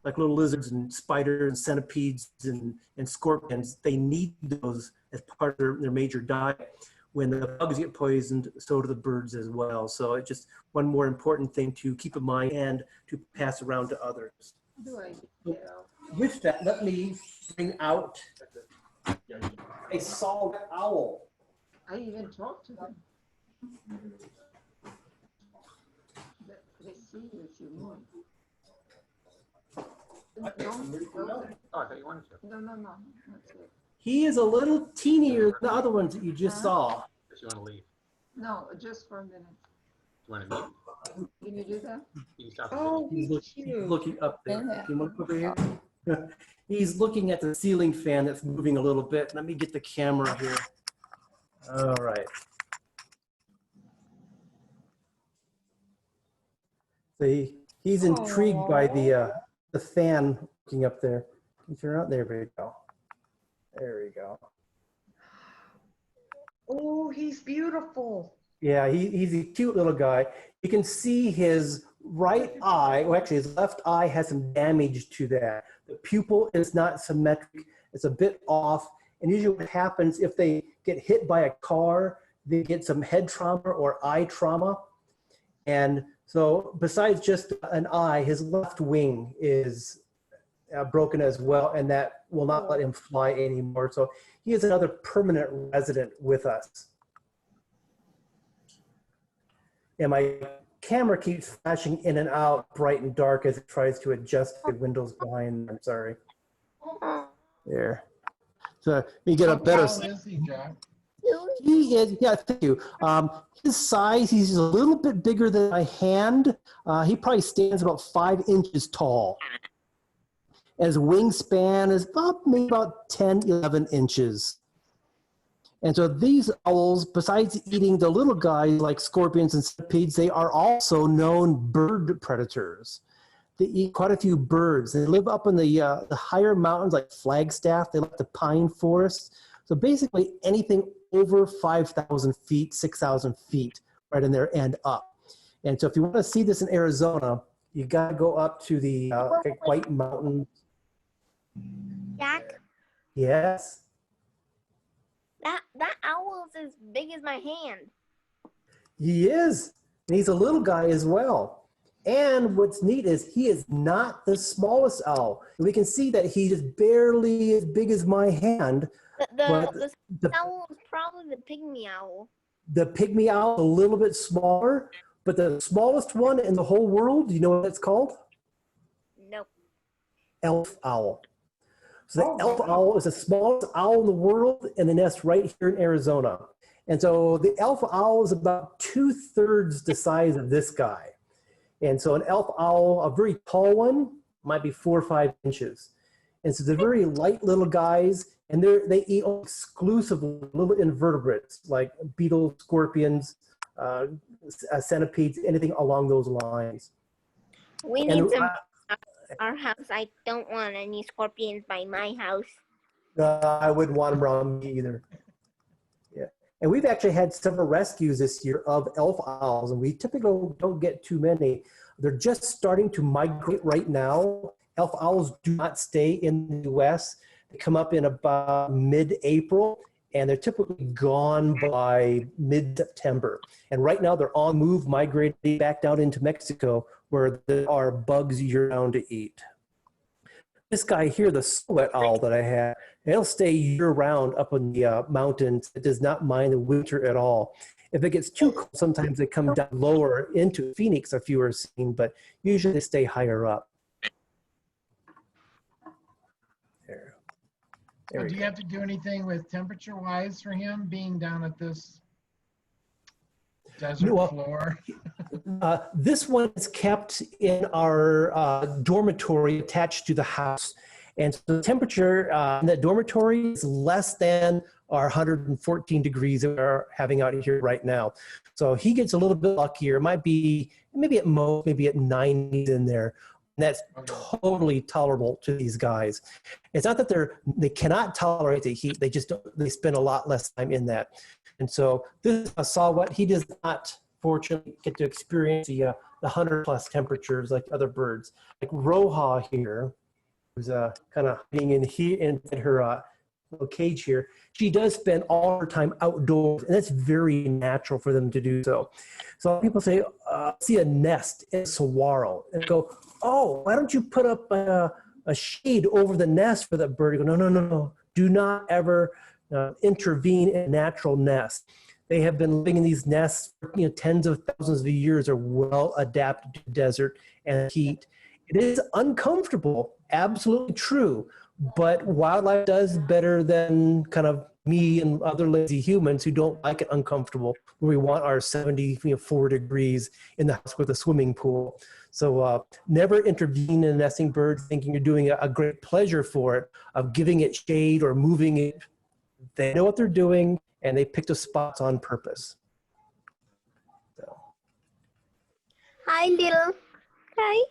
like little lizards and spiders and centipedes and scorpions. They need those as part of their major diet. When the bugs get poisoned, so do the birds as well. So it's just one more important thing to keep in mind and to pass around to others. With that, let me bring out a solid owl. I even talked to them. They see you if you move. Don't go there. Oh, I thought you wanted to. No, that's it. He is a little teenier than the other ones that you just saw. If you want to leave. No, just for a minute. You want to leave? Can you do that? You can stop. Oh, He's looking up there. Do you want to look over here? He's looking at the ceiling fan that's moving a little bit. Let me get the camera here. All right. See, he's intrigued by the fan looking up there. Can you turn around? There we go. There we go. Oh, he's beautiful. Yeah, he's a cute little guy. You can see his right eye, well, actually his left eye has some damage to that. The pupil is not symmetric. It's a bit off. And usually what happens if they get hit by a car, they get some head trauma or eye trauma. And so besides just an eye, his left wing is broken as well, and that will not let him fly anymore. So he is another permanent resident with us. And my camera keeps flashing in and out, bright and dark, as it tries to adjust the windows behind. I'm sorry. There. So you get a better. How tall is he, John? He is, yeah, thank you. His size, he's a little bit bigger than my hand. He probably stands about 5 inches tall. And his wingspan is maybe about 10, 11 inches. And so these owls, besides eating the little guys like scorpions and centipedes, they are also known bird predators. They eat quite a few birds. They live up in the higher mountains like Flagstaff. They like the pine forests. So basically anything over 5,000 feet, 6,000 feet, right in there and up. And so if you want to see this in Arizona, you got to go up to the White Mountain. Jack, Yes. that owl is as big as my hand. He is. And he's a little guy as well. And what's neat is he is not the smallest owl. We can see that he is barely as big as my hand. The owl is probably the pygmy owl. The pygmy owl is a little bit smaller, but the smallest one in the whole world, do you know what it's called? Nope. Elf owl. So the elf owl is the smallest owl in the world, and the nest right here in Arizona. And so the elf owl is about 2/3 the size of this guy. And so an elf owl, a very tall one, might be 4 or 5 inches. And so they're very light little guys, and they eat exclusively little invertebrates like beetles, scorpions, centipedes, anything along those lines. We need some at our house. I don't want any scorpions by my house. I wouldn't want them around me either. Yeah. And we've actually had several rescues this year of elf owls, and we typically don't get too many. They're just starting to migrate right now. Elf owls do not stay in the U.S. They come up in about mid-April, and they're typically gone by mid-September. And right now they're on move, migrating back down into Mexico, where there are bugs year-round to eat. This guy here, the silhouette owl that I have, it'll stay year-round up in the mountains. It does not mind the winter at all. If it gets too cold, sometimes they come down lower into Phoenix, a few are seen, but usually they stay higher up. So do you have to do anything with temperature-wise for him being down at this desert floor? This one is kept in our dormitory attached to the house. And so the temperature in that dormitory is less than our 114 degrees that we're having out here right now. So he gets a little bit luckier. It might be maybe at most, maybe at 90 in there. And that's totally tolerable to these guys. It's not that they cannot tolerate the heat. They just they spend a lot less time in that. And so this saw what he does not fortunately get to experience the 100+ temperatures like other birds. Like Roja here, who's kind of hiding in here in her little cage here. She does spend all her time outdoors, and that's very natural for them to do so. So people say, see a nest in a saguaro, and go, oh, why don't you put up a shade over the nest for that bird? You go, no. Do not ever intervene in a natural nest. They have been living in these nests for tens of thousands of years, are well adapted to desert and heat. It is uncomfortable, absolutely true, but wildlife does better than kind of me and other lazy humans who don't like it uncomfortable, where we want our 74 degrees in the house with a swimming pool. So never intervene in a nesting bird thinking you're doing a great pleasure for it, of giving it shade or moving it. They know what they're doing, and they picked the spots on purpose. So. Hi, little. Hi.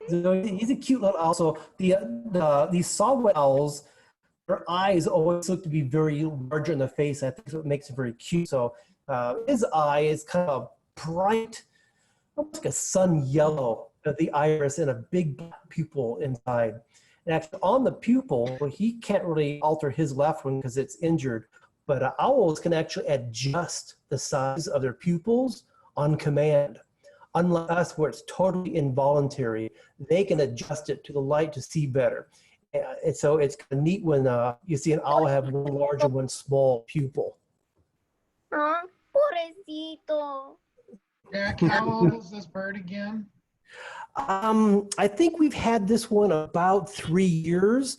So he's a cute little owl. So these saw-whet owls, their eyes always look to be very larger in the face. I think that's what makes it very cute. So his eye is kind of bright, almost like a sun yellow of the iris, and a big black pupil inside. And actually on the pupil, well, he can't really alter his left one because it's injured, but owls can actually adjust the size of their pupils on command. Unlike us, where it's totally involuntary, they can adjust it to the light to see better. And so it's kind of neat when you see an owl have one large and one small pupil. Pobrecito. Jack, how old is this bird again? I think we've had this one about 3 years.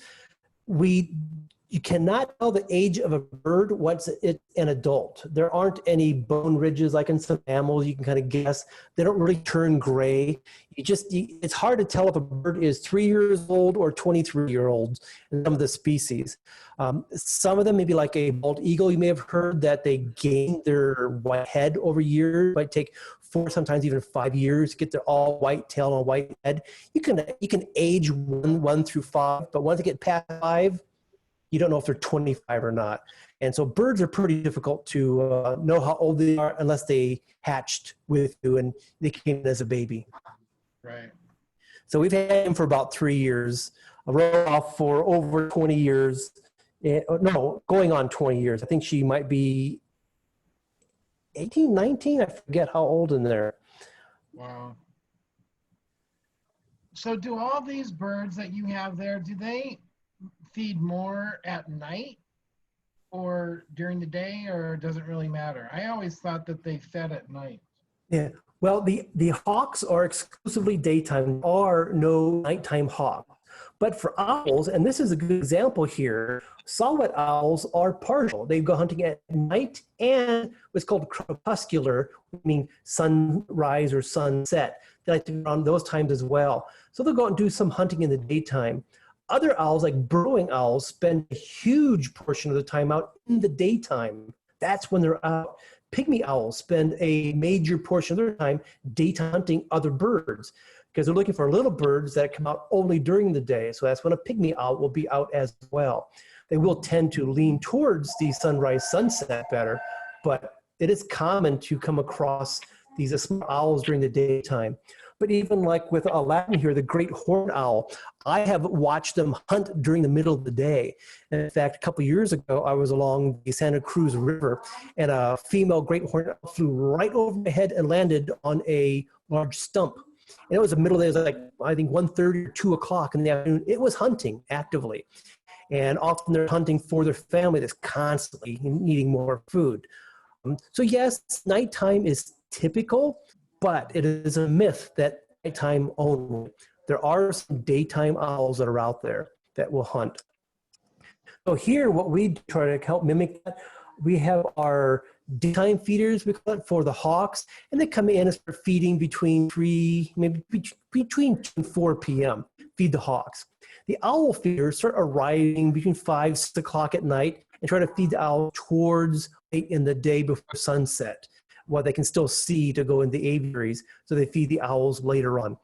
You cannot tell the age of a bird once it's an adult. There aren't any bone ridges like in some mammals. You can kind of guess. They don't really turn gray. It's hard to tell if a bird is 3 years old or 23-year-olds in some of the species. Some of them, maybe like a bald eagle, you may have heard that they gain their white head over years. It might take 4, sometimes even 5 years to get their all white tail and white head. You can age one through 5, but once they get past 5, you don't know if they're 25 or not. And so birds are pretty difficult to know how old they are unless they hatched with you and they came in as a baby. Right. So we've had him for about 3 years, a roll-off for over 20 years. No, going on 20 years. I think she might be 18, 19. I forget how old in there. Wow. So do all these birds that you have there, do they feed more at night or during the day, or does it really matter? I always thought that they fed at night. Yeah, well, the hawks are exclusively daytime. There are no nighttime hawks. But for owls, and this is a good example here, saw-whet owls are partial. They go hunting at night and what's called crepuscular, meaning sunrise or sunset. They like to be around those times as well. So they'll go out and do some hunting in the daytime. Other owls, like burrowing owls, spend a huge portion of the time out in the daytime. That's when they're out. Pygmy owls spend a major portion of their time daytime hunting other birds because they're looking for little birds that come out only during the day. So that's when a pygmy owl will be out as well. They will tend to lean towards the sunrise, sunset better, but it is common to come across these small owls during the daytime. But even like with Aladdin here, the great horned owl, I have watched them hunt during the middle of the day. And in fact, a couple of years ago, I was along the Santa Cruz River, and a female great horned owl flew right over my head and landed on a large stump. And it was the middle of the day, it was like, I think 1:30 or 2 o'clock in the afternoon. It was hunting actively. And often they're hunting for their family that's constantly needing more food. So yes, nighttime is typical, but it is a myth that nighttime only. There are some daytime owls that are out there that will hunt. So here, what we try to help mimic that, we have our daytime feeders, we call it, for the hawks, and they come in and start feeding between 3, maybe between 2 and 4 p.m., feed the hawks. The owl feeders start arriving between 5, 6 o'clock at night and try to feed the owl towards late in the day before sunset, while they can still see to go in the aviaries, so they feed the owls later on.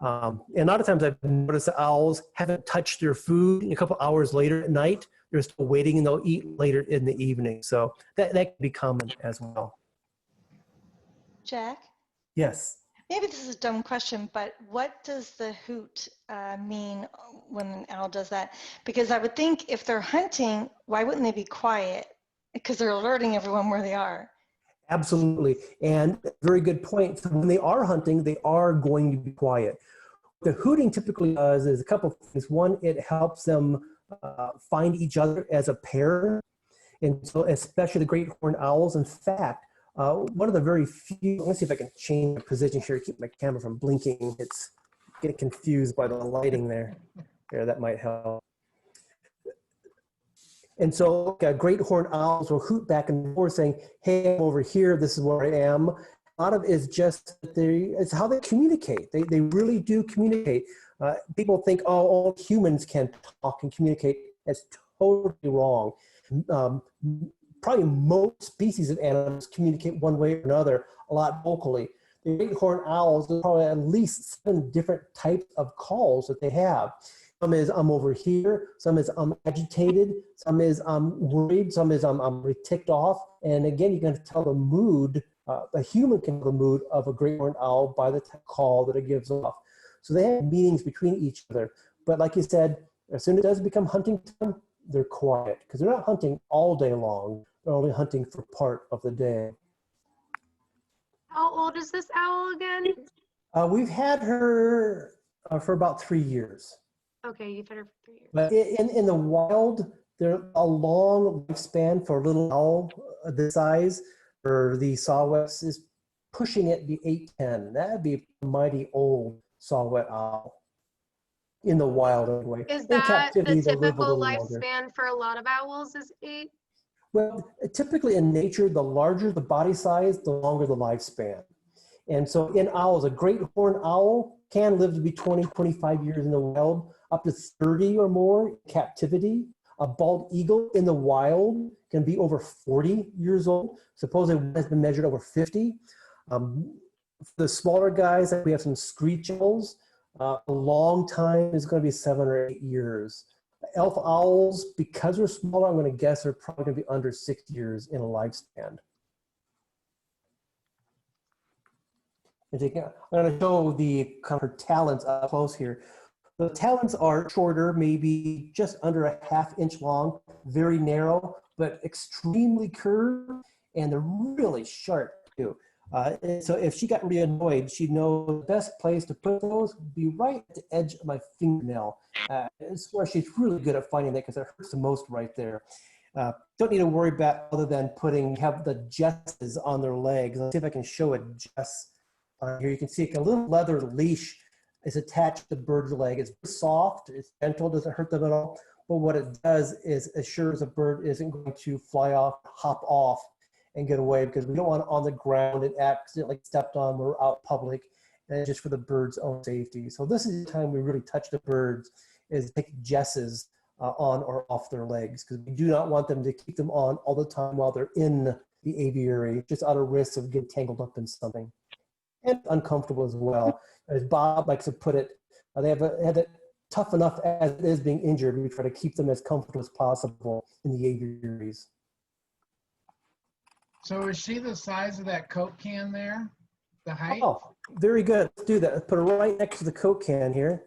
And a lot of times I've noticed the owls haven't touched their food a couple hours later at night. They're still waiting and they'll eat later in the evening. So that can be common as well. Jack? Yes. Maybe this is a dumb question, but what does the hoot mean when an owl does that? Because I would think if they're hunting, why wouldn't they be quiet? Because they're alerting everyone where they are. Absolutely. And very good point. So when they are hunting, they are going to be quiet. The hooting typically does is a couple of things. One, it helps them find each other as a pair. And so especially the great horned owls. In fact, one of the very few, let me see if I can change the position here to keep my camera from blinking. It's getting confused by the lighting there. There, that might help. And so great horned owls will hoot back and forth saying, hey, I'm over here, this is where I am. A lot of it is just, it's how they communicate. They really do communicate. People think, oh, all humans can talk and communicate. That's totally wrong. Probably most species of animals communicate one way or another, a lot vocally. The great horned owls, there's probably at least 7 different types of calls that they have. Some is I'm over here, some is I'm agitated, some is I'm worried, some is I'm really ticked off. And again, you can tell the mood, a human can tell the mood of a great horned owl by the call that it gives off. So they have meetings between each other. But like you said, as soon as it does become hunting time, they're quiet because they're not hunting all day long. They're only hunting for part of the day. How old is this owl again? We've had her for about 3 years. Okay, you've had her for 3 years. But in the wild, they're a long lifespan for a little owl this size. For the saw-whets is pushing it be 8-10. That'd be a mighty old saw-whet owl. In the wild anyway. Is In that the captivity, they live a typical little longer. lifespan for a lot of owls is 8? Well, typically in nature, the larger the body size, the longer the lifespan. And so in owls, a great horned owl can live to be 20, 25 years in the wild, up to 30 or more in captivity. A bald eagle in the wild can be over 40 years old. Supposedly it has been measured over 50. For the smaller guys, we have some screech owls. A long time is going to be 7 or 8 years. Elf owls, because they're smaller, I'm going to guess they're probably going to be under 6 years in a lifespan. I'm going to show the kind of her talons up close here. The talons are shorter, maybe just under a ½ inch long, very narrow, but extremely curved, and they're really sharp too. And so if she got really annoyed, she'd know the best place to put those would be right at the edge of my fingernail. It's where she's really good at finding that because it hurts the most right there. Don't need to worry about other than have the jesses on their legs. Let's see if I can show a jess. Here you can see a little leather leash is attached to the bird's leg. It's soft, it's gentle, doesn't hurt them at all. But what it does is assures a bird isn't going to fly off, hop off, and get away, because we don't want it on the ground and accidentally stepped on when we're out public, and just for the bird's own safety. So this is the time we really touch the birds, is take jesses on or off their legs, because we do not want them to keep them on all the time while they're in the aviary, just out of risk of getting tangled up in something. And uncomfortable as well. As Bob likes to put it, they have it tough enough as it is being injured. We try to keep them as comfortable as possible in the aviaries. So is she the size of that Coke can there? The height? Oh, very good. Let's do that. Let's put her right next to the Coke can here.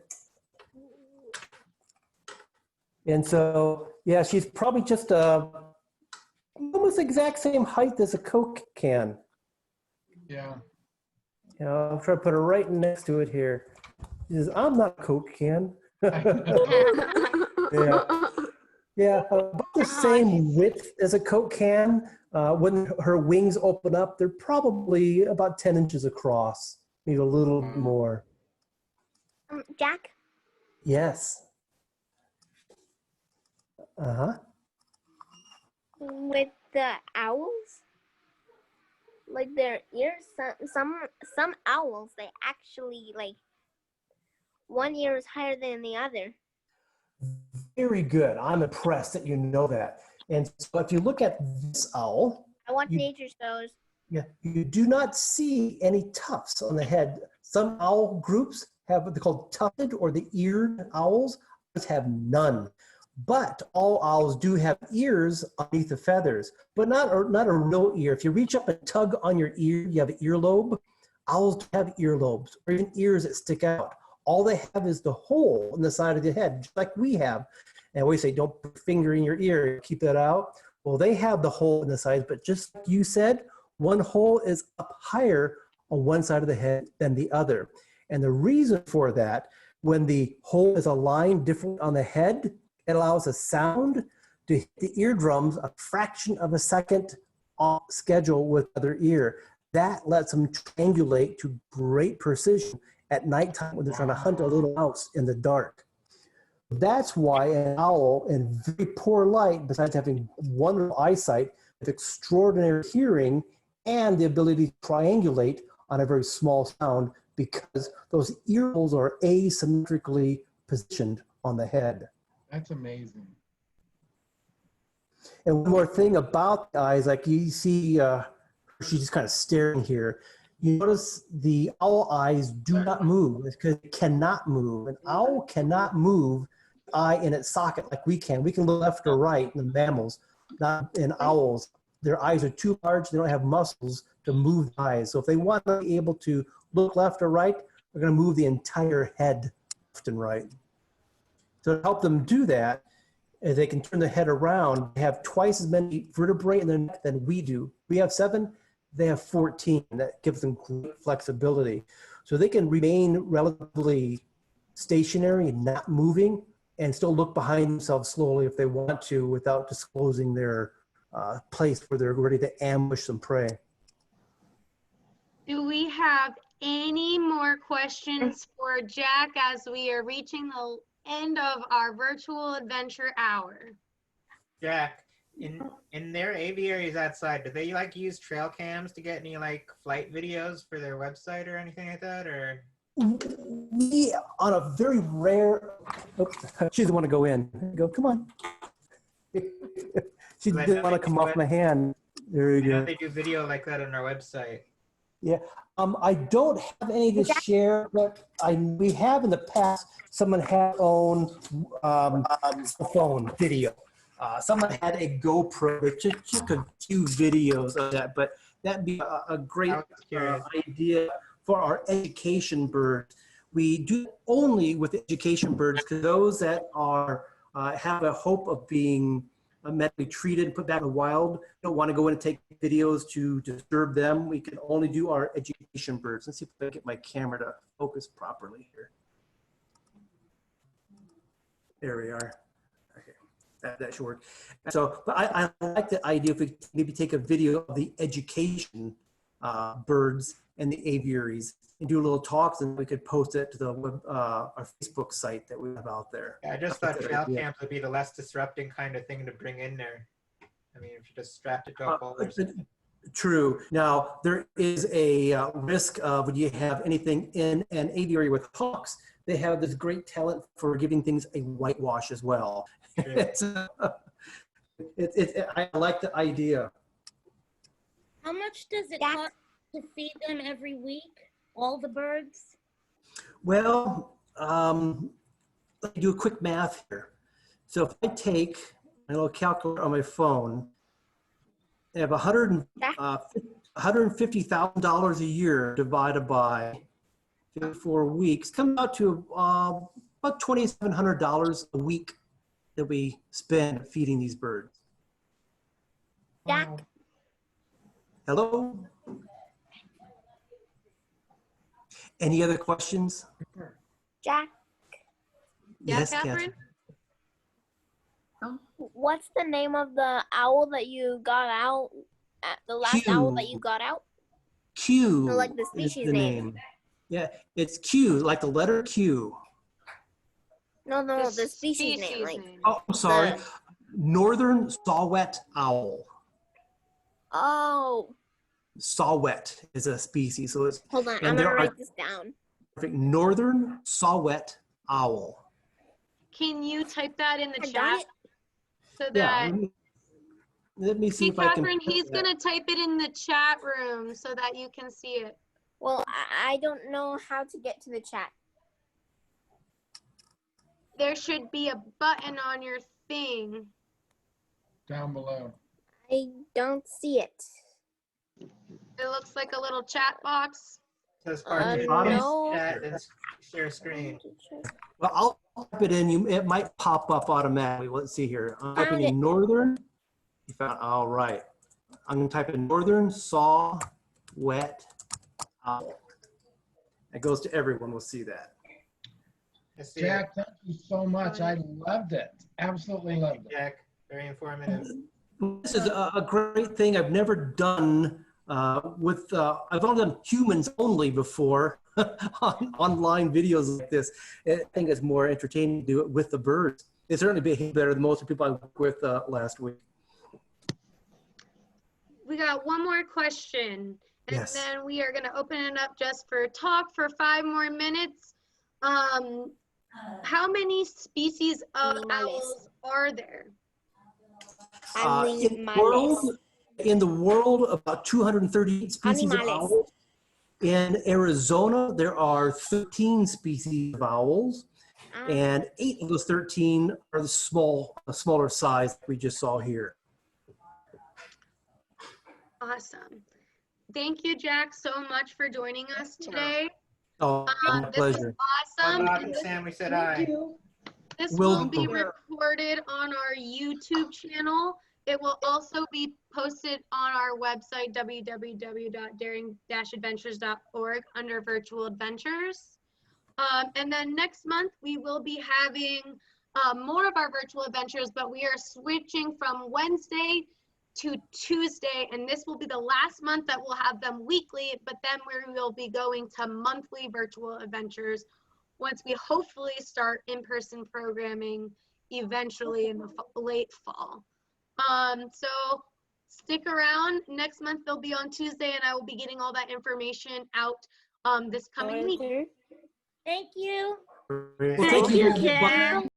And so, yeah, she's probably just almost the exact same height as a Coke can. Yeah. You know, I'll try to put her right next to it here. She says, I'm not a Coke can. Yeah, about the same width as a Coke can. When her wings open up, they're probably about 10 inches across, maybe a little bit more. Jack? Yes. Uh-huh. With the owls, like their ears, some owls, they actually, like, one ear is higher than the other. Very good. I'm impressed that you know that. And so if you look at this owl, I watch nature shows. Yeah, you do not see any tufts on the head. Some owl groups have what they call tufted or the eared owls. Others have none. But all owls do have ears underneath the feathers, but not a real ear. If you reach up and tug on your ear, you have an earlobe. Owls have earlobes or even ears that stick out. All they have is the hole in the side of the head, just like we have. And we say, don't put your finger in your ear, keep that out. Well, they have the hole in the sides, but just like you said, one hole is up higher on one side of the head than the other. And the reason for that, when the hole is aligned different on the head, it allows a sound to hit the eardrums a fraction of a second off schedule with the other ear. That lets them triangulate to great precision at nighttime when they're trying to hunt a little mouse in the dark. That's why an owl in very poor light, besides having wonderful eyesight, with extraordinary hearing and the ability to triangulate on a very small sound, because those ear holes are asymmetrically positioned on the head. That's amazing. And one more thing about the eyes, like you see, she's just kind of staring here. You notice the owl eyes do not move. It's because it cannot move. An owl cannot move the eye in its socket like we can. We can look left or right in the mammals, not in owls. Their eyes are too large. They don't have muscles to move the eyes. So if they want to be able to look left or right, they're going to move the entire head left and right. So to help them do that, if they can turn the head around, they have twice as many vertebrae in their neck than we do. We have 7, they have 14. That gives them great flexibility. So they can remain relatively stationary and not moving and still look behind themselves slowly if they want to without disclosing their place where they're ready to ambush some prey. Do we have any more questions for Jack as we are reaching the end of our virtual adventure hour? Jack, in their aviaries outside, do they like use trail cams to get any like flight videos for their website or anything like that, or? We, on a very rare, oops, she doesn't want to go in. Go, come on. She didn't want to come off my hand. There you go. They do video like that on our website. Yeah, I don't have any to share, but we have in the past, someone had own phone video. Someone had a GoPro that took a few videos of that, but that'd be a great idea for our education birds. We do only with education birds because those that are have a hope of being medically treated and put back in the wild, don't want to go in and take videos to disturb them. We can only do our education birds. Let's see if I can get my camera to focus properly here. There we are. Okay, that should work. So, but I like the idea if we maybe take a video of the education birds and the aviaries and do a little talks, and we could post it to the our Facebook site that we have out there. Yeah, I just thought trail cams would be the less disrupting kind of thing to bring in there. I mean, if you just strapped it to a pole or something. True. Now, there is a risk of when you have anything in an aviary with hawks, they have this great talent for giving things a whitewash as well. I like the idea. How much does it cost to feed them every week? All the birds? Well, let me do a quick math here. So if I take my little calculator on my phone, I have $150,000 a year divided by 4 weeks, comes out to about $2,700 a week that we spend feeding these birds. Jack? Hello? Any other questions? Jack? Yes, Catherine? What's the name of the owl that you got out? The last owl that you got out? Q. So like the is species the name. Yeah, it's Q, like the letter Q. No, the species name. Like, Oh, I'm sorry. Northern saw-whet owl. oh, Saw-whet is a species. So it's, hold on. and I'm there going to are write this down. perfect northern saw-whet owl. Can you type that in the I got chat? it. So Yeah, that, let me see hey, if I can. Catherine, he's going to type it in the chat room so that you can see it. Well, I don't know how to get to the chat. There should be a button on your Bing? Down below. I don't see it. It looks like a little chat box. Says no. chat and share screen. Well, I'll type it in. It might pop up automatically. Let's see here. I'm typing Found in it. northern. You found, all right. I'm going to type in northern saw wet owl. That goes to everyone. We'll see that. Jack, thank you so much. I loved it. Absolutely loved it. Jack, very informative. This is a great thing I've never done I've only done humans only before on online videos like this. I think it's more entertaining to do it with the birds. They certainly behave better than most of the people I worked with last week. We got one more question, and Yes. then we are going to open it up just for talk for 5 more minutes. How many species of owls are there? In the world, about 238 species of owls. In Arizona, there are 13 species of owls, and 8 of those 13 are the smaller size that we just saw here. Awesome. Thank you, Jack, so much for joining us today. Oh, my This pleasure. was awesome. Bob and and this- Sam, we said hi. This Will will be do. recorded on our YouTube channel. It will also be posted on our website, www.daring-adventures.org, under virtual adventures. And then next month, we will be having more of our virtual adventures, but we are switching from Wednesday to Tuesday, and this will be the last month that we'll have them weekly, but then we will be going to monthly virtual adventures once we hopefully start in-person programming eventually in the late fall. So stick around. Next month they'll be on Tuesday, and I will be getting all that information out this coming week. Thank you. Well, thank you. Carol.